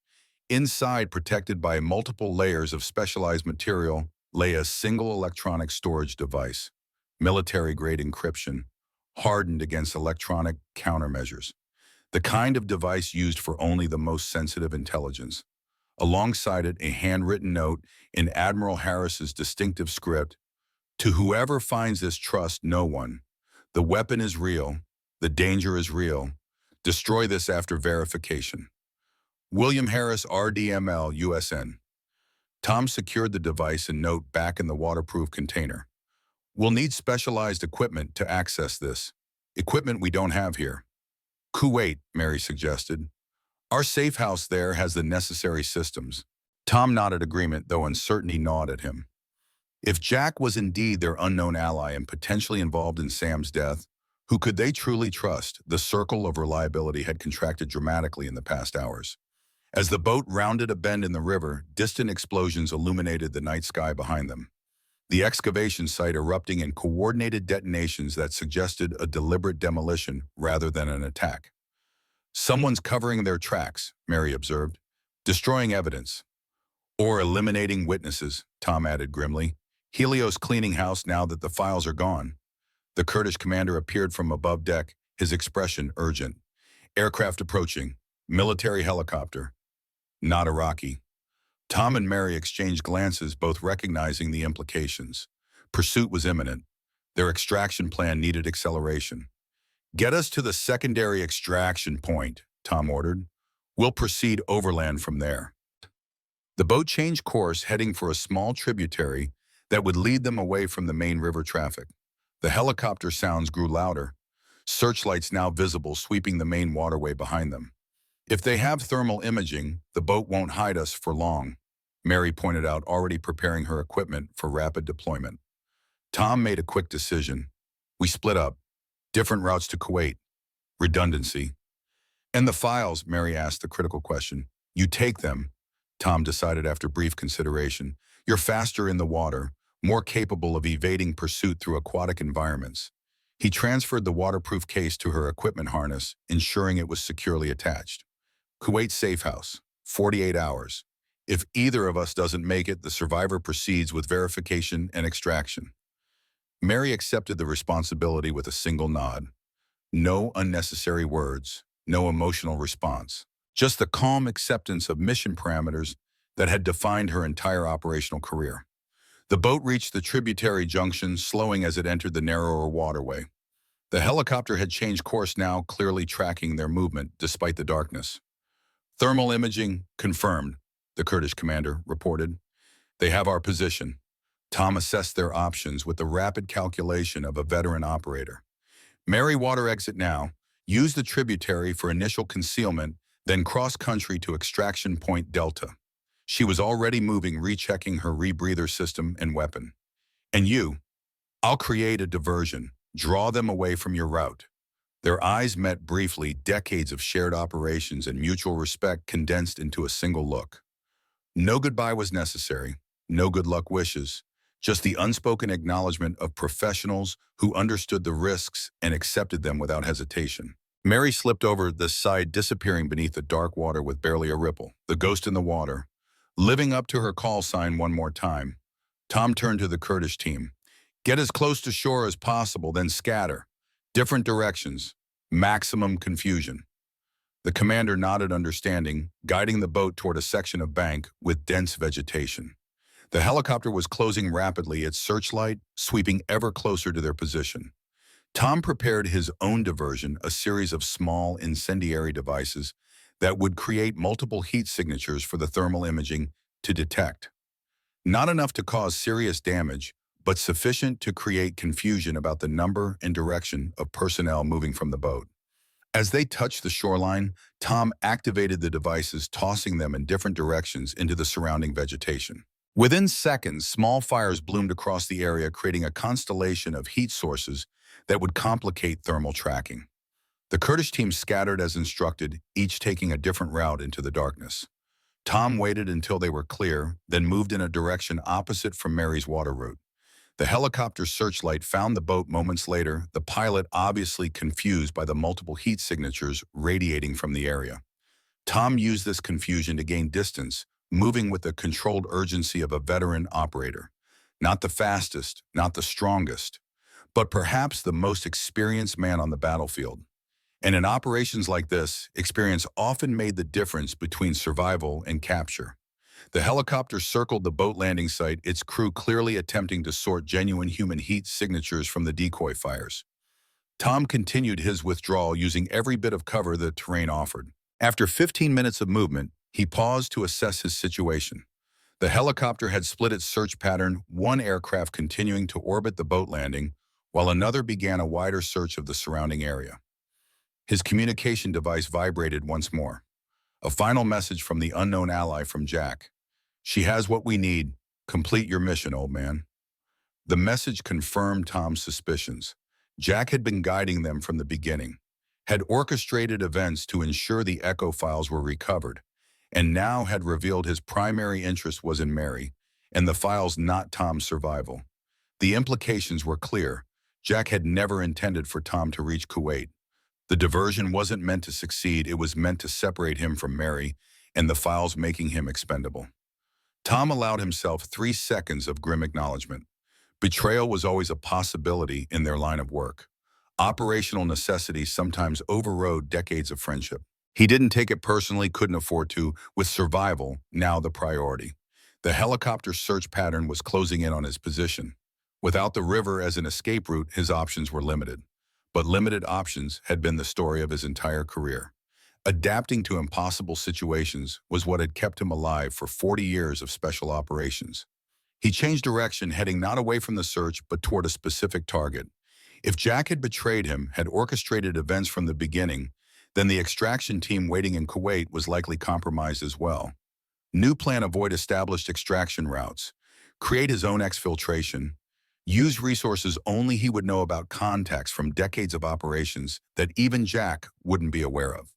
Inside, protected by multiple layers of specialized material, lay a single electronic storage device, military-grade encryption, hardened against electronic countermeasures, the kind of device used for only the most sensitive intelligence. Alongside it, a handwritten note in Admiral Harris's distinctive script: "To whoever finds this, trust no one. The weapon is real. The danger is real. Destroy this after verification. William Harris, RDML, USN." Tom secured the device and note back in the waterproof container. "We'll need specialized equipment to access this. Equipment we don't have here." "Kuwait," Mary suggested. "Our safe house there has the necessary systems." Tom nodded agreement, though uncertainty gnawed at him. If Jack was indeed their unknown ally and potentially involved in Sam's death, who could they truly trust? The circle of reliability had contracted dramatically in the past hours. As the boat rounded a bend in the river, distant explosions illuminated the night sky behind them, the excavation site erupting in coordinated detonations that suggested a deliberate demolition rather than an attack. "Someone's covering their tracks," Mary observed, "destroying evidence." "Or eliminating witnesses," Tom added grimly. "Helios cleaning house now that the files are gone." The Kurdish commander appeared from above deck, his expression urgent. "Aircraft approaching. Military helicopter." "Not Iraqi." Tom and Mary exchanged glances, both recognizing the implications. Pursuit was imminent. Their extraction plan needed acceleration. "Get us to the secondary extraction point," Tom ordered. "We'll proceed overland from there." The boat changed course, heading for a small tributary that would lead them away from the main river traffic. The helicopter sounds grew louder, searchlights now visible sweeping the main waterway behind them. "If they have thermal imaging, the boat won't hide us for long," Mary pointed out, already preparing her equipment for rapid deployment. Tom made a quick decision. "We split up. Different routes to Kuwait. Redundancy." "And the files?" Mary asked the critical question. "You take them," Tom decided after brief consideration. "You're faster in the water, more capable of evading pursuit through aquatic environments." He transferred the waterproof case to her equipment harness, ensuring it was securely attached. "Kuwait safe house, 48 hours. If either of us doesn't make it, the survivor proceeds with verification and extraction." Mary accepted the responsibility with a single nod. No unnecessary words, no emotional response. Just the calm acceptance of mission parameters that had defined her entire operational career. The boat reached the tributary junction, slowing as it entered the narrower waterway. The helicopter had changed course now, clearly tracking their movement despite the darkness. "Thermal imaging confirmed," the Kurdish commander reported. "They have our position." Tom assessed their options with the rapid calculation of a veteran operator. "Mary, water exit now. Use the tributary for initial concealment, then cross-country to extraction point Delta." She was already moving, rechecking her rebreather system and weapon. "And you? I'll create a diversion. Draw them away from your route." Their eyes met briefly, decades of shared operations and mutual respect condensed into a single look. No goodbye was necessary, no good luck wishes, just the unspoken acknowledgement of professionals who understood the risks and accepted them without hesitation. Mary slipped over the side, disappearing beneath the dark water with barely a ripple, the ghost in the water. Living up to her call sign one more time, Tom turned to the Kurdish team. "Get as close to shore as possible, then scatter. Different directions. Maximum confusion." The commander nodded understanding, guiding the boat toward a section of bank with dense vegetation. The helicopter was closing rapidly, its searchlight sweeping ever closer to their position. Tom prepared his own diversion, a series of small incendiary devices that would create multiple heat signatures for the thermal imaging to detect. Not enough to cause serious damage, but sufficient to create confusion about the number and direction of personnel moving from the boat. As they touched the shoreline, Tom activated the devices, tossing them in different directions into the surrounding vegetation. Within seconds, small fires bloomed across the area, creating a constellation of heat sources that would complicate thermal tracking. The Kurdish team scattered as instructed, each taking a different route into the darkness. Tom waited until they were clear, then moved in a direction opposite from Mary's water route. The helicopter's searchlight found the boat moments later, the pilot obviously confused by the multiple heat signatures radiating from the area. Tom used this confusion to gain distance, moving with the controlled urgency of a veteran operator. Not the fastest, not the strongest, but perhaps the most experienced man on the battlefield. And in operations like this, experience often made the difference between survival and capture. The helicopter circled the boat landing site, its crew clearly attempting to sort genuine human heat signatures from the decoy fires. Tom continued his withdrawal using every bit of cover the terrain offered. After 15 minutes of movement, he paused to assess his situation. The helicopter had split its search pattern, one aircraft continuing to orbit the boat landing, while another began a wider search of the surrounding area. His communication device vibrated once more. A final message from the unknown ally from Jack. "She has what we need. Complete your mission, old man." The message confirmed Tom's suspicions. Jack had been guiding them from the beginning, had orchestrated events to ensure the echo files were recovered, and now had revealed his primary interest was in Mary, and the files, not Tom's survival. The implications were clear. Jack had never intended for Tom to reach Kuwait. The diversion wasn't meant to succeed, it was meant to separate him from Mary, and the files making him expendable. Tom allowed himself 3 seconds of grim acknowledgement. Betrayal was always a possibility in their line of work. Operational necessity sometimes overrode decades of friendship. He didn't take it personally, couldn't afford to, with survival now the priority. The helicopter search pattern was closing in on his position. Without the river as an escape route, his options were limited. But limited options had been the story of his entire career. Adapting to impossible situations was what had kept him alive for 40 years of special operations. He changed direction, heading not away from the search, but toward a specific target. If Jack had betrayed him, had orchestrated events from the beginning, then the extraction team waiting in Kuwait was likely compromised as well. New plan: avoid established extraction routes, create his own exfiltration, use resources only he would know about, contacts from decades of operations that even Jack wouldn't be aware of.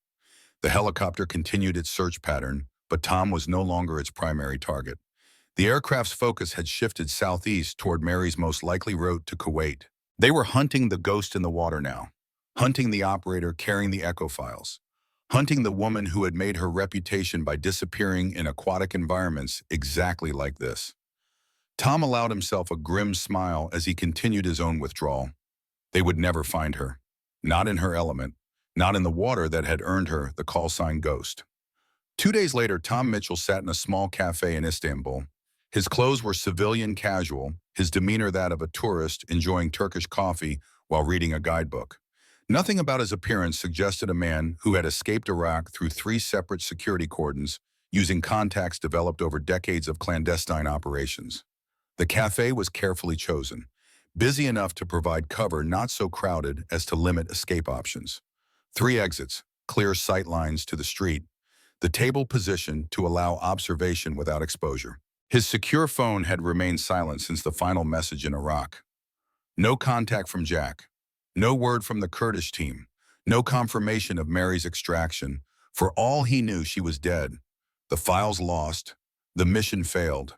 The helicopter continued its search pattern, but Tom was no longer its primary target. The aircraft's focus had shifted southeast toward Mary's most likely route to Kuwait. They were hunting the ghost in the water now, hunting the operator carrying the echo files, hunting the woman who had made her reputation by disappearing in aquatic environments exactly like this. Tom allowed himself a grim smile as he continued his own withdrawal. They would never find her. Not in her element. Not in the water that had earned her the call sign Ghost. 2 days later, Tom Mitchell sat in a small cafe in Istanbul. His clothes were civilian casual, his demeanor that of a tourist enjoying Turkish coffee while reading a guidebook. Nothing about his appearance suggested a man who had escaped Iraq through 3 separate security cordons using contacts developed over decades of clandestine operations. The cafe was carefully chosen, busy enough to provide cover, not so crowded as to limit escape options. 3 exits, clear sight lines to the street, the table positioned to allow observation without exposure. His secure phone had remained silent since the final message in Iraq. No contact from Jack. No word from the Kurdish team. No confirmation of Mary's extraction. For all he knew, she was dead. The files lost. The mission failed.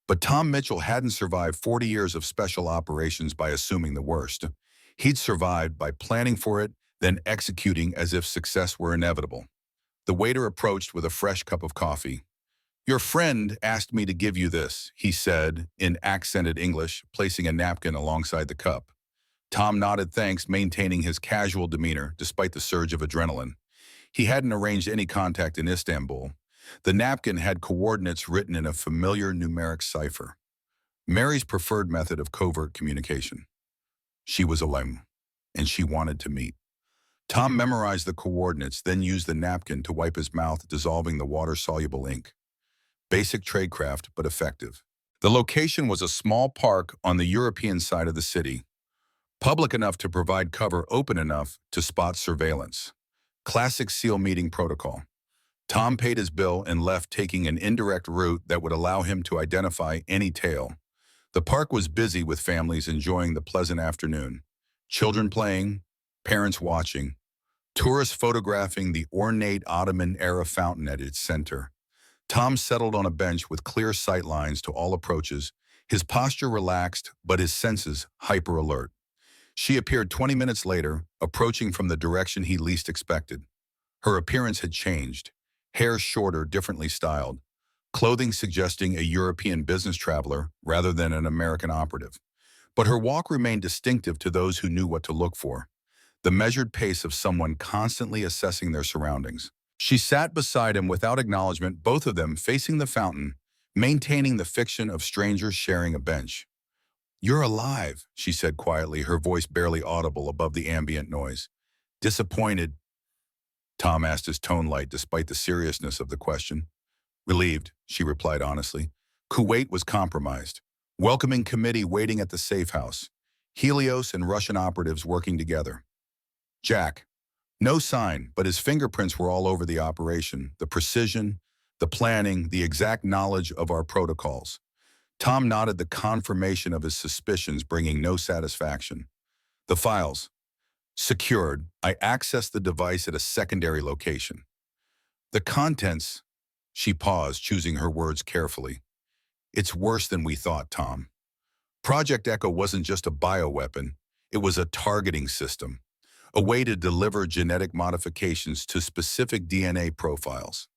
But Tom Mitchell hadn't survived 40 years of special operations by assuming the worst. He'd survived by planning for it, then executing as if success were inevitable. The waiter approached with a fresh cup of coffee. "Your friend asked me to give you this," he said in accented English, placing a napkin alongside the cup. Tom nodded thanks, maintaining his casual demeanor despite the surge of adrenaline. He hadn't arranged any contact in Istanbul. The napkin had coordinates written in a familiar numeric cipher. Mary's preferred method of covert communication. She was alone, and she wanted to meet. Tom memorized the coordinates, then used the napkin to wipe his mouth, dissolving the water-soluble ink. Basic tradecraft, but effective. The location was a small park on the European side of the city, public enough to provide cover, open enough to spot surveillance. Classic SEAL meeting protocol. Tom paid his bill and left, taking an indirect route that would allow him to identify any tail. The park was busy with families enjoying the pleasant afternoon. Children playing, parents watching, tourists photographing the ornate Ottoman-era fountain at its center. Tom settled on a bench with clear sight lines to all approaches, his posture relaxed but his senses hyper-alert. She appeared 20 minutes later, approaching from the direction he least expected. Her appearance had changed, hair shorter, differently styled, clothing suggesting a European business traveler rather than an American operative. But her walk remained distinctive to those who knew what to look for, the measured pace of someone constantly assessing their surroundings. She sat beside him without acknowledgement, both of them facing the fountain, maintaining the fiction of strangers sharing a bench. "You're alive," she said quietly, her voice barely audible above the ambient noise. "Disappointed?" Tom asked, his tone light despite the seriousness of the question. "Relieved," she replied honestly. Kuwait was compromised. Welcoming committee waiting at the safe house. Helios and Russian operatives working together. Jack. No sign, but his fingerprints were all over the operation, the precision, the planning, the exact knowledge of our protocols. Tom nodded, the confirmation of his suspicions bringing no satisfaction. The files. Secured. I accessed the device at a secondary location. The contents. She paused, choosing her words carefully. It's worse than we thought, Tom. Project Echo wasn't just a bioweapon. It was a targeting system, a way to deliver genetic modifications to specific DNA profiles.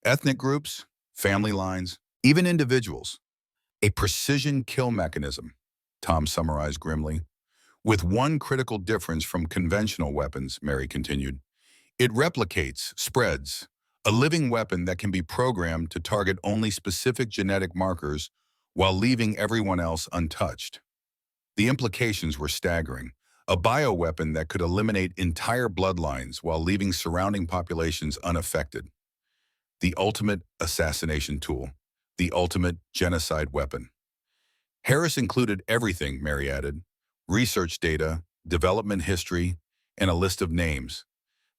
Ethnic groups, family lines, even individuals. A precision kill mechanism, Tom summarized grimly. With one critical difference from conventional weapons, Mary continued. It replicates, spreads, a living weapon that can be programmed to target only specific genetic markers while leaving everyone else untouched. The implications were staggering. A bioweapon that could eliminate entire bloodlines while leaving surrounding populations unaffected. The ultimate assassination tool. The ultimate genocide weapon. Harris included everything, Mary added. Research data, development history, and a list of names.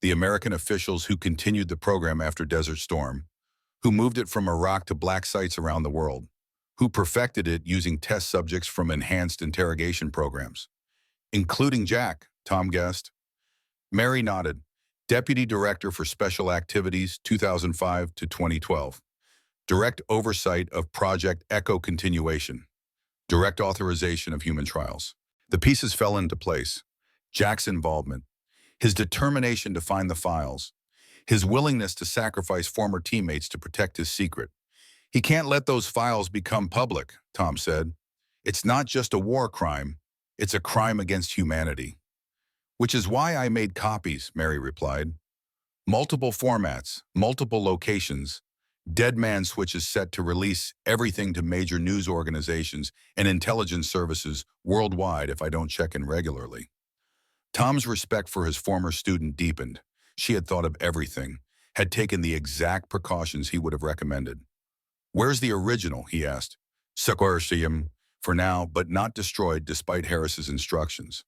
The American officials who continued the program after Desert Storm, who moved it from Iraq to black sites around the world, who perfected it using test subjects from enhanced interrogation programs. Including Jack, Tom guessed. Mary nodded. Deputy Director for Special Activities, 2005 to 2012. Direct oversight of Project Echo continuation. Direct authorization of human trials. The pieces fell into place. Jack's involvement, his determination to find the files, his willingness to sacrifice former teammates to protect his secret. He can't let those files become public, Tom said. It's not just a war crime, it's a crime against humanity. Which is why I made copies, Mary replied. Multiple formats, multiple locations, dead man switches set to release everything to major news organizations and intelligence services worldwide if I don't check in regularly. Tom's respect for his former student deepened. She had thought of everything, had taken the exact precautions he would have recommended. Where's the original, he asked. Sequoiasium, for now, but not destroyed despite Harris's instructions.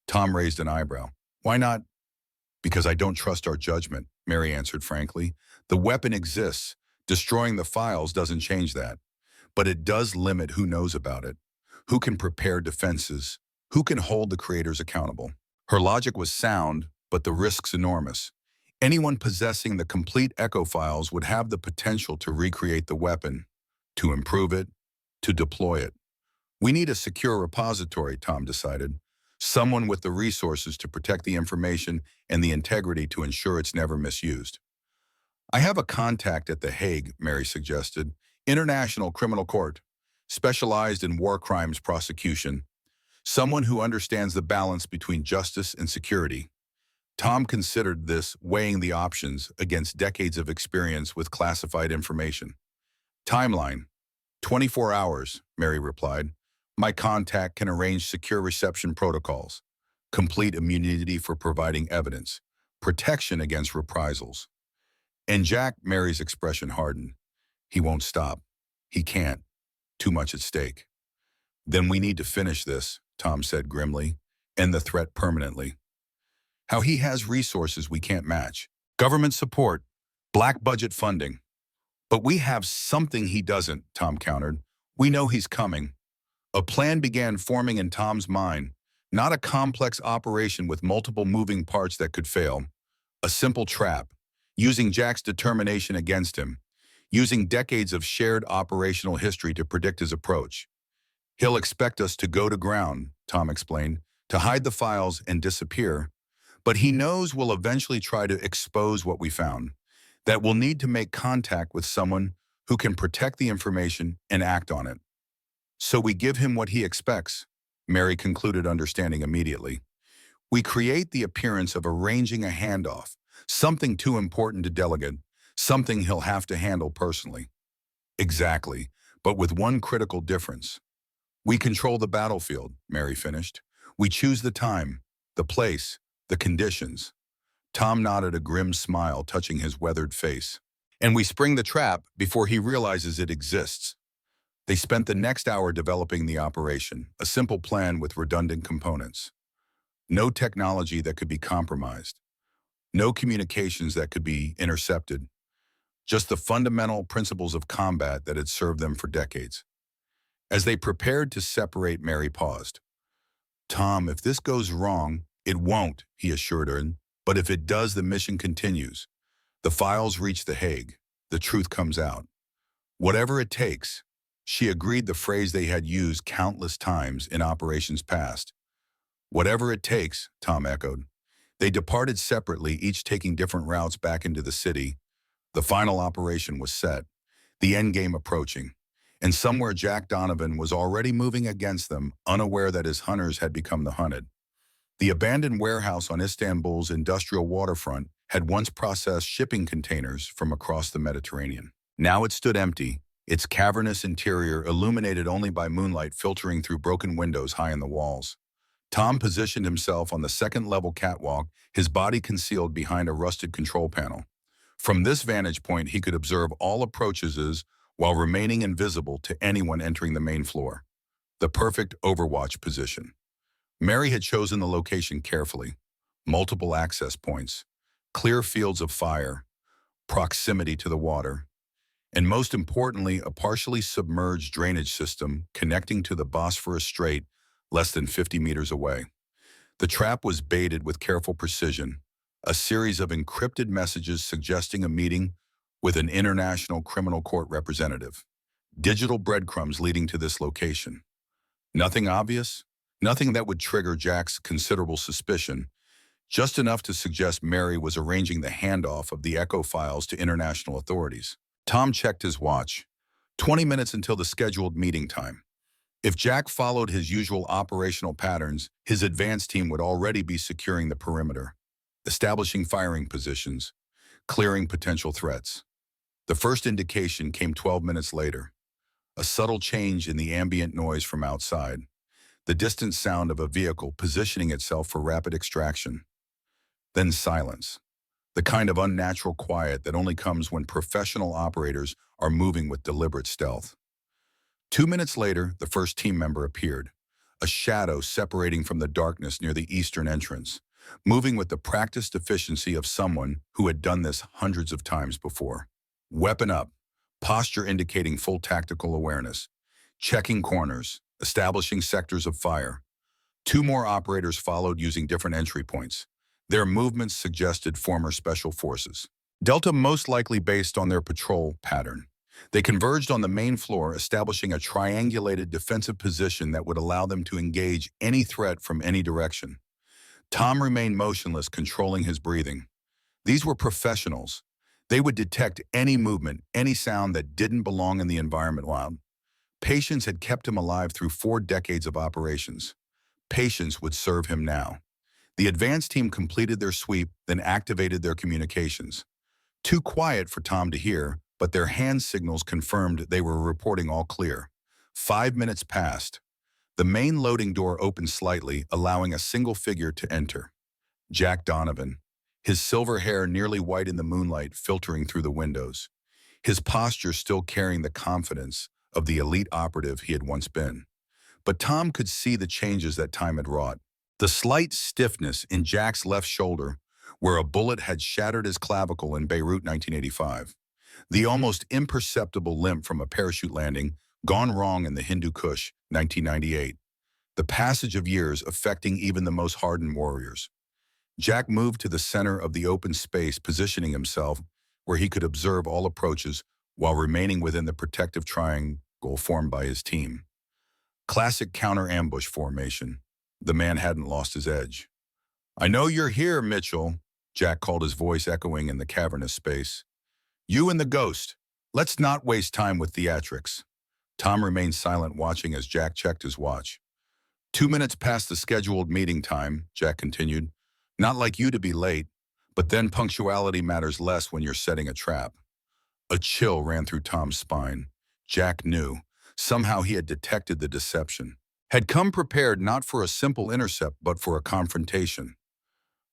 Tom raised an eyebrow. Why not? Because I don't trust our judgment, Mary answered frankly. The weapon exists. Destroying the files doesn't change that. But it does limit who knows about it, who can prepare defenses, who can hold the creators accountable. Her logic was sound, but the risk's enormous. Anyone possessing the complete Echo files would have the potential to recreate the weapon, to improve it, to deploy it. We need a secure repository, Tom decided. Someone with the resources to protect the information and the integrity to ensure it's never misused. I have a contact at The Hague, Mary suggested. International Criminal Court, specialized in war crimes prosecution. Someone who understands the balance between justice and security. Tom considered this, weighing the options against decades of experience with classified information. Timeline. 24 hours, Mary replied. My contact can arrange secure reception protocols, complete immunity for providing evidence, protection against reprisals. And Jack, Mary's expression hardened. He won't stop. He can't. Too much at stake. Then we need to finish this, Tom said grimly, end the threat permanently. how he has resources we can't match. Government support, black budget funding. But we have something he doesn't, Tom countered. We know he's coming. A plan began forming in Tom's mind, not a complex operation with multiple moving parts that could fail. A simple trap, using Jack's determination against him, using decades of shared operational history to predict his approach. He'll expect us to go to ground, Tom explained, to hide the files and disappear, but he knows we'll eventually try to expose what we found, that we'll need to make contact with someone who can protect the information and act on it. So we give him what he expects, Mary concluded, understanding immediately. We create the appearance of arranging a handoff, something too important to delegate, something he'll have to handle personally. Exactly, but with one critical difference. We control the battlefield, Mary finished. We choose the time, the place, the conditions. Tom nodded, a grim smile touching his weathered face. And we spring the trap before he realizes it exists. They spent the next hour developing the operation, a simple plan with redundant components. No technology that could be compromised. No communications that could be intercepted. Just the fundamental principles of combat that had served them for decades. As they prepared to separate, Mary paused. Tom, if this goes wrong, it won't, he assured her, but if it does, the mission continues. The files reach The Hague. The truth comes out. Whatever it takes, she agreed, the phrase they had used countless times in operations past. Whatever it takes, Tom echoed. They departed separately, each taking different routes back into the city. The final operation was set, the endgame approaching. And somewhere Jack Donovan was already moving against them, unaware that his hunters had become the hunted. The abandoned warehouse on Istanbul's industrial waterfront had once processed shipping containers from across the Mediterranean. Now it stood empty, its cavernous interior illuminated only by moonlight filtering through broken windows high in the walls. Tom positioned himself on the second-level catwalk, his body concealed behind a rusted control panel. From this vantage point, he could observe all approaches while remaining invisible to anyone entering the main floor. The perfect overwatch position. Mary had chosen the location carefully. Multiple access points, clear fields of fire, proximity to the water, and most importantly, a partially submerged drainage system connecting to the Bosphorus Strait less than 50 meters away. The trap was baited with careful precision, a series of encrypted messages suggesting a meeting with an international criminal court representative. Digital breadcrumbs leading to this location. Nothing obvious, nothing that would trigger Jack's considerable suspicion, just enough to suggest Mary was arranging the handoff of the Echo files to international authorities. Tom checked his watch. 20 minutes until the scheduled meeting time. If Jack followed his usual operational patterns, his advance team would already be securing the perimeter, establishing firing positions, clearing potential threats. The first indication came 12 minutes later. A subtle change in the ambient noise from outside. The distant sound of a vehicle positioning itself for rapid extraction. Then silence. The kind of unnatural quiet that only comes when professional operators are moving with deliberate stealth. 2 minutes later, the first team member appeared, a shadow separating from the darkness near the eastern entrance, moving with the practiced efficiency of someone who had done this hundreds of times before. Weapon up, posture indicating full tactical awareness, checking corners, establishing sectors of fire. 2 more operators followed using different entry points. Their movements suggested former special forces. Delta most likely based on their patrol pattern. They converged on the main floor, establishing a triangulated defensive position that would allow them to engage any threat from any direction. Tom remained motionless, controlling his breathing. These were professionals. They would detect any movement, any sound that didn't belong in the environment. While patience had kept him alive through 4 decades of operations. Patience would serve him now. The advance team completed their sweep, then activated their communications. Too quiet for Tom to hear, but their hand signals confirmed they were reporting all clear. 5 minutes passed. The main loading door opened slightly, allowing a single figure to enter. Jack Donovan, his silver hair nearly white in the moonlight filtering through the windows. His posture still carrying the confidence of the elite operative he had once been. But Tom could see the changes that time had wrought. The slight stiffness in Jack's left shoulder, where a bullet had shattered his clavicle in Beirut 1985. The almost imperceptible limp from a parachute landing, gone wrong in the Hindu Kush 1998. The passage of years affecting even the most hardened warriors. Jack moved to the center of the open space, positioning himself where he could observe all approaches while remaining within the protective triangle formed by his team. Classic counter-ambush formation. The man hadn't lost his edge. "I know you're here, Mitchell," Jack called, his voice echoing in the cavernous space. "You and the ghost. Let's not waste time with theatrics." Tom remained silent, watching as Jack checked his watch. 2 minutes past the scheduled meeting time, Jack continued. "Not like you to be late, but then punctuality matters less when you're setting a trap." A chill ran through Tom's spine. Jack knew. Somehow he had detected the deception. Had come prepared not for a simple intercept, but for a confrontation.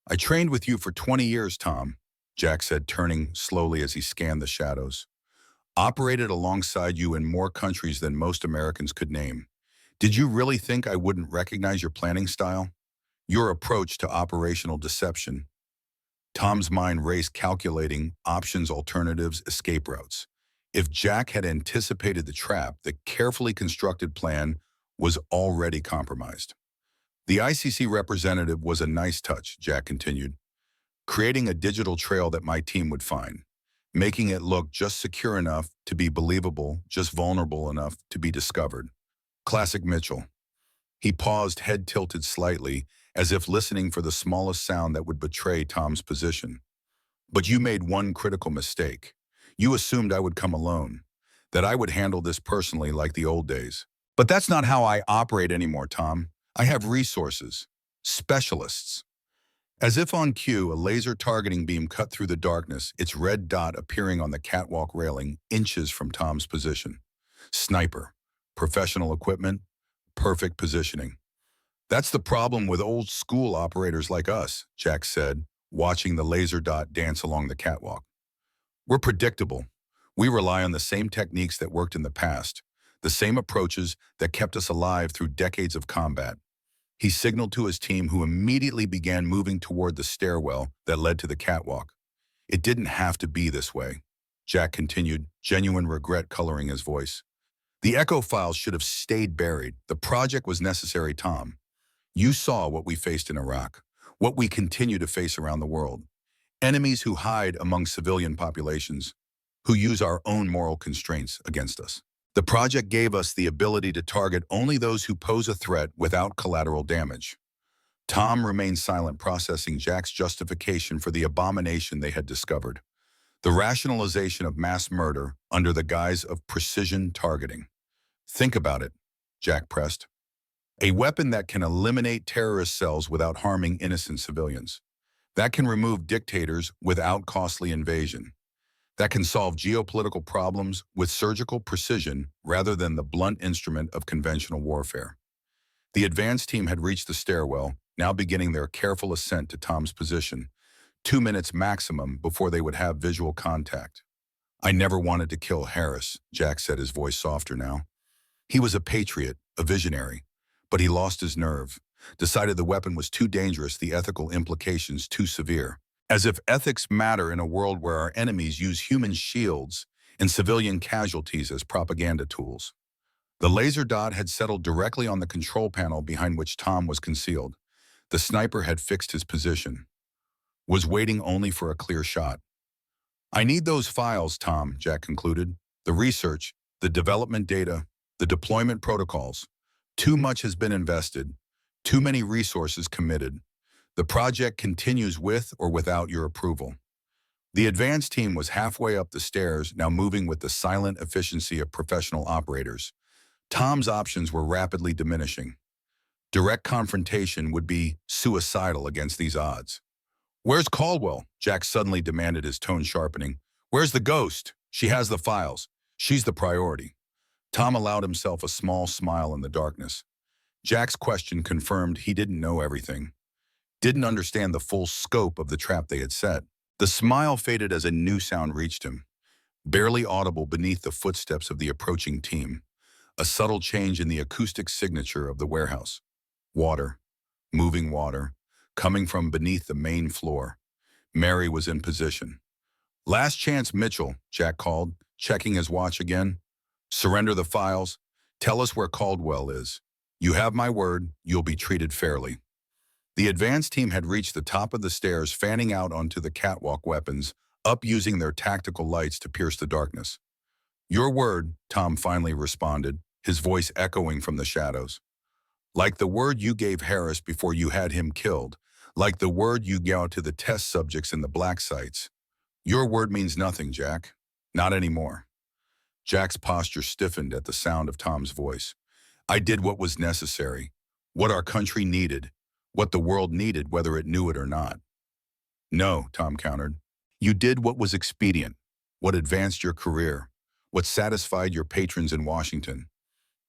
"I trained with you for 20 years, Tom," Jack said, turning slowly as he scanned the shadows. "Operated alongside you in more countries than most Americans could name. Did you really think I wouldn't recognize your planning style? Your approach to operational deception?" Tom's mind raced, calculating options, alternatives, escape routes. If Jack had anticipated the trap, the carefully constructed plan was already compromised. "The ICC representative was a nice touch," Jack continued, "creating a digital trail that my team would find, making it look just secure enough to be believable, just vulnerable enough to be discovered. Classic Mitchell." He paused, head tilted slightly, as if listening for the smallest sound that would betray Tom's position. "But you made one critical mistake. You assumed I would come alone, that I would handle this personally like the old days. But that's not how I operate anymore, Tom. I have resources, specialists." As if on cue, a laser targeting beam cut through the darkness, its red dot appearing on the catwalk railing inches from Tom's position. Sniper, professional equipment, perfect positioning. "That's the problem with old school operators like us," Jack said, watching the laser dot dance along the catwalk. "We're predictable. We rely on the same techniques that worked in the past, the same approaches that kept us alive through decades of combat." He signaled to his team, who immediately began moving toward the stairwell that led to the catwalk. "It didn't have to be this way," Jack continued, genuine regret coloring his voice. "The echo files should have stayed buried. The project was necessary, Tom. You saw what we faced in Iraq, what we continue to face around the world. Enemies who hide among civilian populations, who use our own moral constraints against us. The project gave us the ability to target only those who pose a threat without collateral damage." Tom remained silent, processing Jack's justification for the abomination they had discovered. The rationalization of mass murder under the guise of precision targeting. "Think about it," Jack pressed. "A weapon that can eliminate terrorist cells without harming innocent civilians. That can remove dictators without costly invasion. That can solve geopolitical problems with surgical precision rather than the blunt instrument of conventional warfare." The advance team had reached the stairwell, now beginning their careful ascent to Tom's position, 2 minutes maximum before they would have visual contact. "I never wanted to kill Harris," Jack said, his voice softer now. "He was a patriot, a visionary. But he lost his nerve, decided the weapon was too dangerous, the ethical implications too severe. As if ethics matter in a world where our enemies use human shields and civilian casualties as propaganda tools." The laser dot had settled directly on the control panel behind which Tom was concealed. The sniper had fixed his position, was waiting only for a clear shot. "I need those files, Tom," Jack concluded. "The research, the development data, the deployment protocols. Too much has been invested, too many resources committed. The project continues with or without your approval." The advance team was halfway up the stairs, now moving with the silent efficiency of professional operators. Tom's options were rapidly diminishing. Direct confrontation would be suicidal against these odds. "Where's Caldwell?" Jack suddenly demanded, his tone sharpening. "Where's the ghost? She has the files. She's the priority." Tom allowed himself a small smile in the darkness. Jack's question confirmed he didn't know everything, didn't understand the full scope of the trap they had set. The smile faded as a new sound reached him, barely audible beneath the footsteps of the approaching team. A subtle change in the acoustic signature of the warehouse. Water. moving water, coming from beneath the main floor. Mary was in position. "Last chance, Mitchell," Jack called, checking his watch again. "Surrender the files. Tell us where Caldwell is. You have my word, you'll be treated fairly." The advance team had reached the top of the stairs, fanning out onto the catwalk, weapons up, using their tactical lights to pierce the darkness. "Your word," Tom finally responded, his voice echoing from the shadows. "Like the word you gave Harris before you had him killed. Like the word you gave to the test subjects in the black sites. Your word means nothing, Jack. Not anymore." Jack's posture stiffened at the sound of Tom's voice. "I did what was necessary, what our country needed, what the world needed, whether it knew it or not." "No," Tom countered. "You did what was expedient, what advanced your career, what satisfied your patrons in Washington.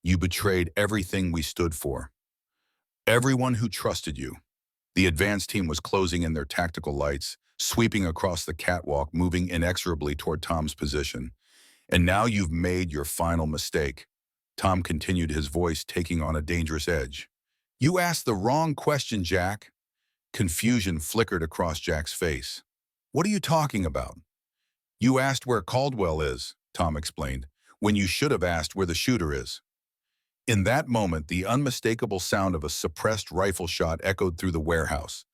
You betrayed everything we stood for. Everyone who trusted you." The advance team was closing in their tactical lights, sweeping across the catwalk, moving inexorably toward Tom's position. "And now you've made your final mistake." Tom continued, his voice taking on a dangerous edge. "You asked the wrong question, Jack." Confusion flickered across Jack's face. "What are you talking about?" "You asked where Caldwell is," Tom explained, "when you should have asked where the shooter is." In that moment, the unmistakable sound of a suppressed rifle shot echoed through the warehouse.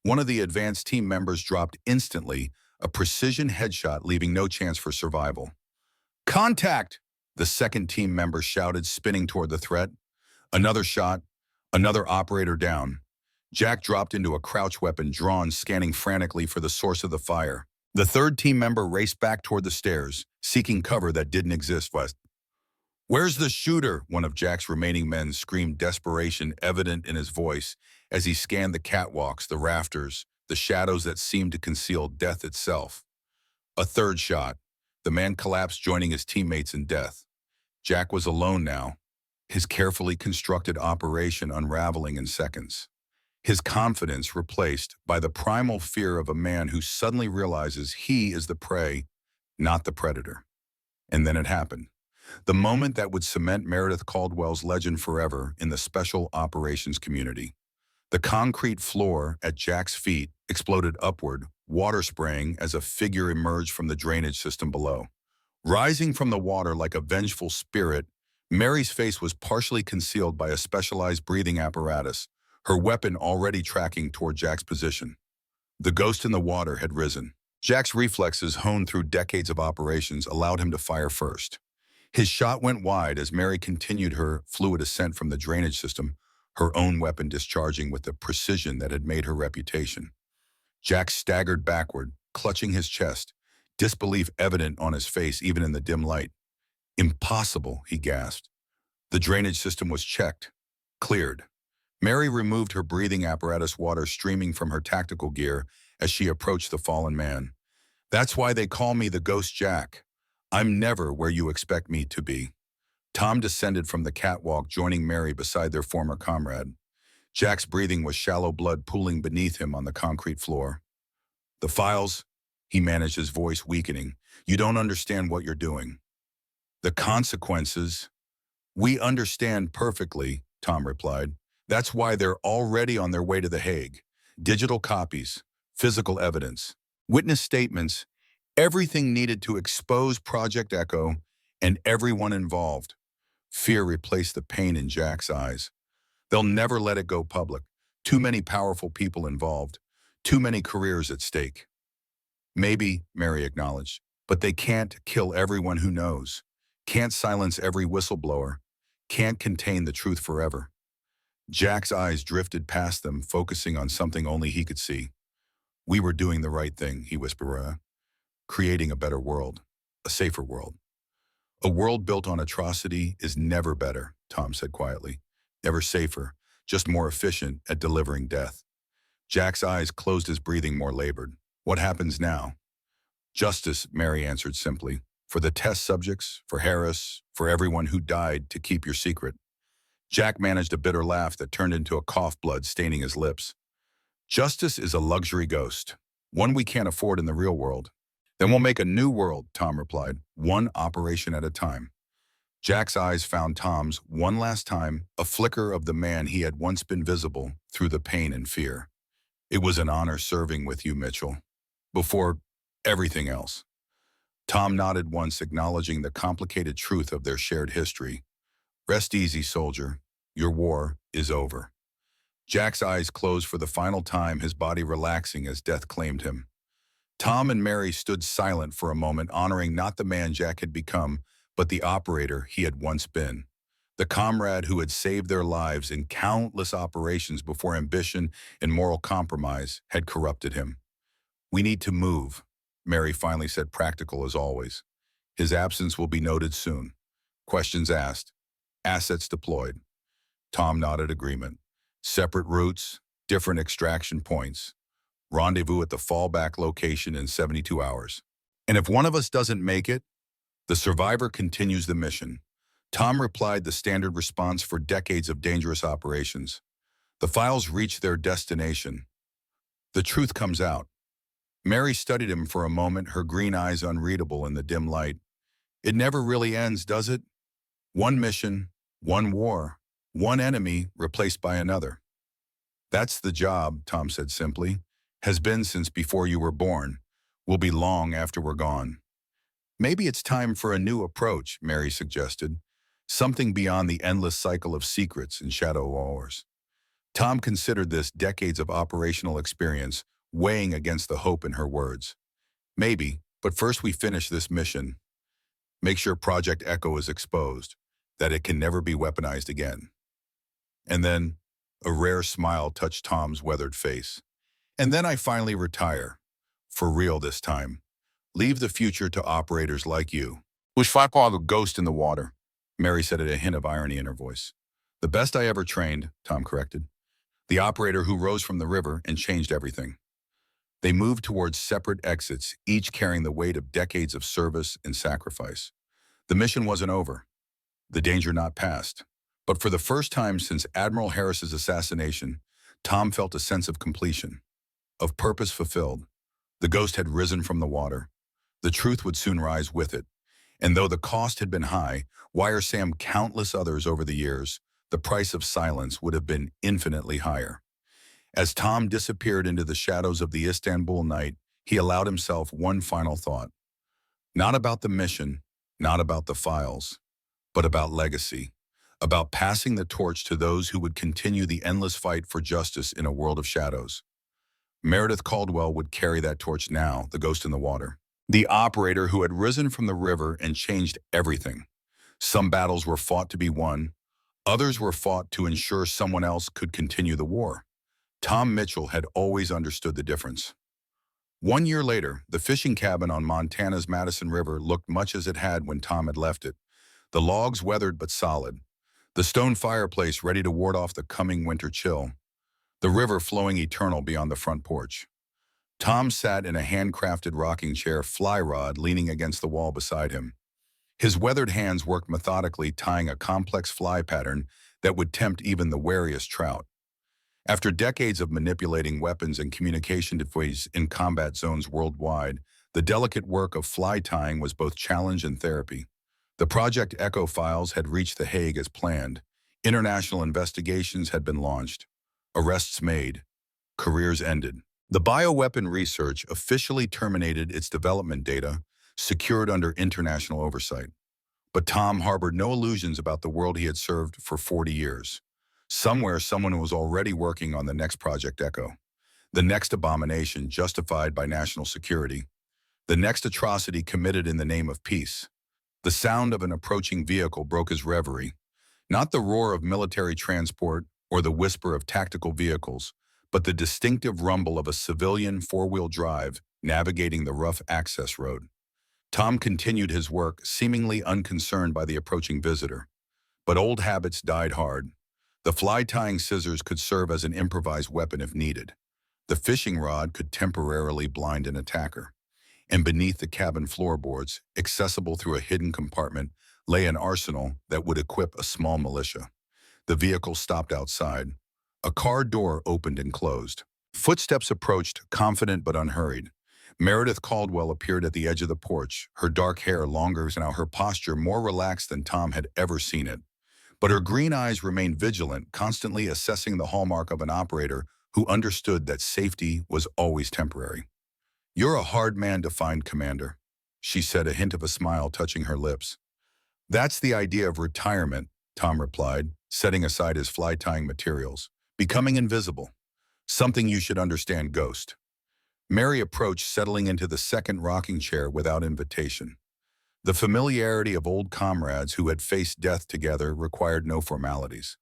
One of the advance team members dropped instantly, a precision headshot leaving no chance for survival. "Contact!" the second team member shouted, spinning toward the threat. Another shot, another operator down. Jack dropped into a crouch, weapon drawn, scanning frantically for the source of the fire. The third team member raced back toward the stairs, seeking cover that didn't exist. "Where's the shooter?" one of Jack's remaining men screamed, desperation evident in his voice as he scanned the catwalks, the rafters, the shadows that seemed to conceal death itself. A third shot. The man collapsed, joining his teammates in death. Jack was alone now, his carefully constructed operation unraveling in seconds. His confidence replaced by the primal fear of a man who suddenly realizes he is the prey, not the predator. And then it happened. The moment that would cement Meredith Caldwell's legend forever in the special operations community. The concrete floor at Jack's feet exploded upward, water spraying as a figure emerged from the drainage system below. Rising from the water like a vengeful spirit, Mary's face was partially concealed by a specialized breathing apparatus, her weapon already tracking toward Jack's position. The ghost in the water had risen. Jack's reflexes, honed through decades of operations, allowed him to fire first. His shot went wide as Mary continued her fluid ascent from the drainage system, her own weapon discharging with the precision that had made her reputation. Jack staggered backward, clutching his chest, disbelief evident on his face even in the dim light. "Impossible," he gasped. The drainage system was checked, cleared. Mary removed her breathing apparatus, water streaming from her tactical gear as she approached the fallen man. "That's why they call me the Ghost, Jack. I'm never where you expect me to be." Tom descended from the catwalk, joining Mary beside their former comrade. Jack's breathing was shallow, blood pooling beneath him on the concrete floor. "The files," he managed, his voice weakening. "You don't understand what you're doing. The consequences." "We understand perfectly," Tom replied. "That's why they're already on their way to The Hague. Digital copies, physical evidence, witness statements, everything needed to expose Project Echo and everyone involved." Fear replaced the pain in Jack's eyes. "They'll never let it go public. Too many powerful people involved. Too many careers at stake." "Maybe," Mary acknowledged, "but they can't kill everyone who knows. Can't silence every whistleblower. Can't contain the truth forever." Jack's eyes drifted past them, focusing on something only he could see. "We were doing the right thing," he whispered, "creating a better world, a safer world." "A world built on atrocity is never better," Tom said quietly. "Never safer, just more efficient at delivering death." Jack's eyes closed, his breathing more labored. "What happens now?" "Justice," Mary answered simply. "For the test subjects, for Harris, for everyone who died to keep your secret." Jack managed a bitter laugh that turned into a cough, blood staining his lips. "Justice is a luxury ghost, one we can't afford in the real world." "Then we'll make a new world," Tom replied, "one operation at a time." Jack's eyes found Tom's one last time, a flicker of the man he had once been visible through the pain and fear. It was an honor serving with you, Mitchell. Before everything else. Tom nodded once, acknowledging the complicated truth of their shared history. Rest easy, soldier. Your war is over. Jack's eyes closed for the final time, his body relaxing as death claimed him. Tom and Mary stood silent for a moment, honoring not the man Jack had become, but the operator he had once been. The comrade who had saved their lives in countless operations before ambition and moral compromise had corrupted him. "We need to move," Mary finally said, practical as always. "His absence will be noted soon." Questions asked. Assets deployed. Tom nodded agreement. Separate routes, different extraction points. Rendezvous at the fallback location in 72 hours. "And if one of us doesn't make it, the survivor continues the mission." Tom replied, the standard response for decades of dangerous operations. The files reach their destination. The truth comes out. Mary studied him for a moment, her green eyes unreadable in the dim light. "It never really ends, does it? One mission, one war, one enemy replaced by another." "That's the job," Tom said simply. "Has been since before you were born. Will be long after we're gone." "Maybe it's time for a new approach," Mary suggested. "Something beyond the endless cycle of secrets and shadow wars." Tom considered this, decades of operational experience weighing against the hope in her words. "Maybe, but first we finish this mission. Make sure Project Echo is exposed, that it can never be weaponized again." And then a rare smile touched Tom's weathered face. "And then I finally retire. For real this time. Leave the future to operators like you." "Bushfire the ghost in the water," Mary said, a hint of irony in her voice. "The best I ever trained," Tom corrected. "The operator who rose from the river and changed everything." They moved towards separate exits, each carrying the weight of decades of service and sacrifice. The mission wasn't over, the danger not past. But for the first time since Admiral Harris's assassination, Tom felt a sense of completion, of purpose fulfilled. The ghost had risen from the water. The truth would soon rise with it. And though the cost had been high, wire Sam countless others over the years, the price of silence would have been infinitely higher. As Tom disappeared into the shadows of the Istanbul night, he allowed himself one final thought. Not about the mission, not about the files, but about legacy, about passing the torch to those who would continue the endless fight for justice in a world of shadows. Meredith Caldwell would carry that torch now, the ghost in the water. The operator who had risen from the river and changed everything. Some battles were fought to be won, others were fought to ensure someone else could continue the war. Tom Mitchell had always understood the difference. 1 year later, the fishing cabin on Montana's Madison River looked much as it had when Tom had left it. The logs weathered but solid. The stone fireplace ready to ward off the coming winter chill. The river flowing eternal beyond the front porch. Tom sat in a handcrafted rocking chair, fly rod leaning against the wall beside him. His weathered hands worked methodically, tying a complex fly pattern that would tempt even the wariest trout. After decades of manipulating weapons and communication devices in combat zones worldwide, the delicate work of fly tying was both challenge and therapy. The Project Echo files had reached The Hague as planned. International investigations had been launched. Arrests made. Careers ended. The bioweapon research officially terminated its development data, secured under international oversight. But Tom harbored no illusions about the world he had served for 40 years. Somewhere, someone was already working on the next Project Echo, the next abomination justified by national security, the next atrocity committed in the name of peace. The sound of an approaching vehicle broke his reverie, not the roar of military transport or the whisper of tactical vehicles, but the distinctive rumble of a civilian four-wheel drive navigating the rough access road. Tom continued his work, seemingly unconcerned by the approaching visitor. But old habits died hard. The fly-tying scissors could serve as an improvised weapon if needed. The fishing rod could temporarily blind an attacker. And beneath the cabin floorboards, accessible through a hidden compartment, lay an arsenal that would equip a small militia. The vehicle stopped outside. A car door opened and closed. Footsteps approached, confident but unhurried. Meredith Caldwell appeared at the edge of the porch, her dark hair longer and her posture more relaxed than Tom had ever seen it. But her green eyes remained vigilant, constantly assessing the hallmark of an operator who understood that safety was always temporary. "You're a hard man to find, Commander," she said, a hint of a smile touching her lips. "That's the idea of retirement," Tom replied, setting aside his fly-tying materials. "Becoming invisible. Something you should understand, Ghost." Mary approached, settling into the second rocking chair without invitation. The familiarity of old comrades who had faced death together required no formalities.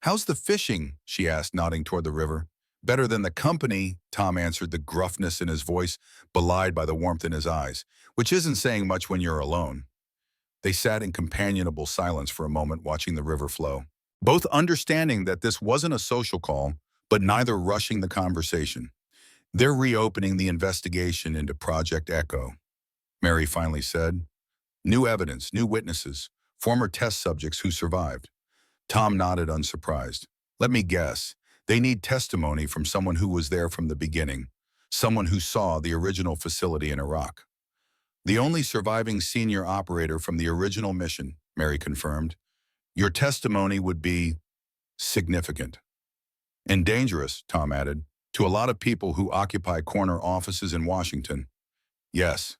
"How's the fishing?" she asked, nodding toward the river. "Better than the company," Tom answered, the gruffness in his voice belied by the warmth in his eyes, "which isn't saying much when you're alone." They sat in companionable silence for a moment, watching the river flow, both understanding that this wasn't a social call, but neither rushing the conversation. "They're reopening the investigation into Project Echo," Mary finally said. "New evidence, new witnesses, former test subjects who survived." Tom nodded, unsurprised. "Let me guess. They need testimony from someone who was there from the beginning, someone who saw the original facility in Iraq." "The only surviving senior operator from the original mission," Mary confirmed. "Your testimony would be significant." "And dangerous," Tom added, "to a lot of people who occupy corner offices in Washington." "Yes."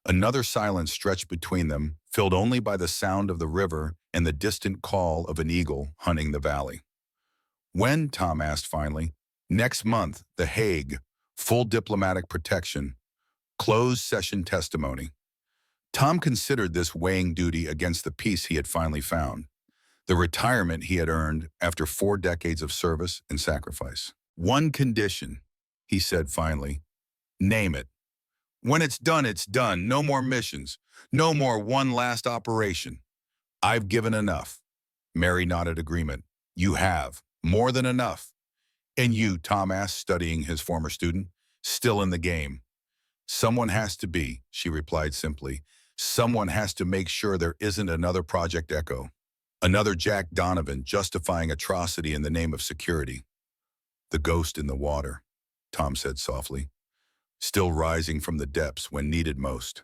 Another silence stretched between them, filled only by the sound of the river and the distant call of an eagle hunting the valley. "When?" Tom asked finally. "Next month, The Hague. Full diplomatic protection. Closed session testimony." Tom considered this, weighing duty against the peace he had finally found, the retirement he had earned after 4 decades of service and sacrifice. "One condition," he said finally. "Name it. When it's done. No more missions. No more one last operation." "I've given enough." Mary nodded agreement. "You have. More than enough." "And you," Tom asked, studying his former student, "still in the game?" "Someone has to be," she replied simply. "Someone has to make sure there isn't another Project Echo. Another Jack Donovan justifying atrocity in the name of security." "The ghost in the water," Tom said softly, "still rising from the depths when needed most."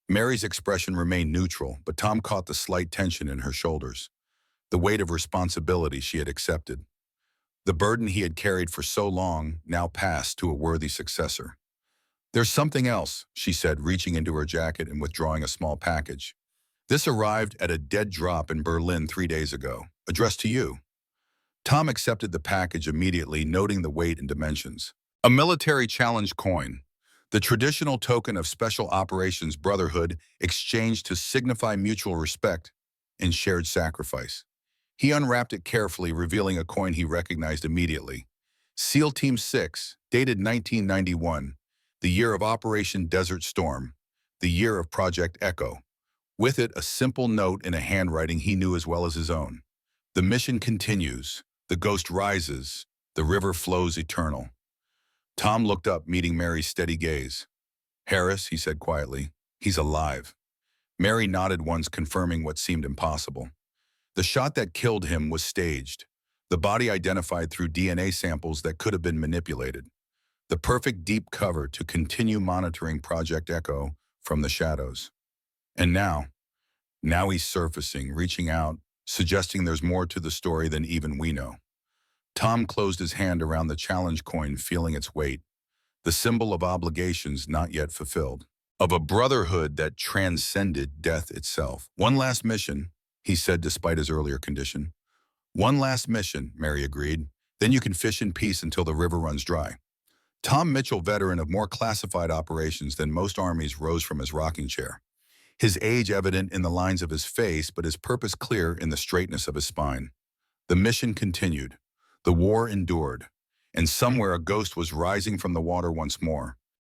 Mary's expression remained neutral, but Tom caught the slight tension in her shoulders, the weight of responsibility she had accepted. The burden he had carried for so long now passed to a worthy successor. "There's something else," she said, reaching into her jacket and withdrawing a small package. "This arrived at a dead drop in Berlin 3 days ago, addressed to you." Tom accepted the package immediately, noting the weight and dimensions. A military challenge coin, the traditional token of Special Operations Brotherhood exchanged to signify mutual respect and shared sacrifice. He unwrapped it carefully, revealing a coin he recognized immediately. SEAL Team 6, dated 1991, the year of Operation Desert Storm, the year of Project Echo. With it, a simple note in a handwriting he knew as well as his own. "The mission continues. The ghost rises. The river flows eternal." Tom looked up, meeting Mary's steady gaze. "Harris," he said quietly, "he's alive." Mary nodded once, confirming what seemed impossible. The shot that killed him was staged, the body identified through DNA samples that could have been manipulated. The perfect deep cover to continue monitoring Project Echo from the shadows. And now he's surfacing, reaching out, suggesting there's more to the story than even we know. Tom closed his hand around the challenge coin, feeling its weight, the symbol of obligations not yet fulfilled, of a brotherhood that transcended death itself. "One last mission," he said despite his earlier condition. "One last mission," Mary agreed. "Then you can fish in peace until the river runs dry." Tom Mitchell, veteran of more classified operations than most armies, rose from his rocking chair, his age evident in the lines of his face, but his purpose clear in the straightness of his spine. The mission continued. The war endured. And somewhere a ghost was rising from the water once more,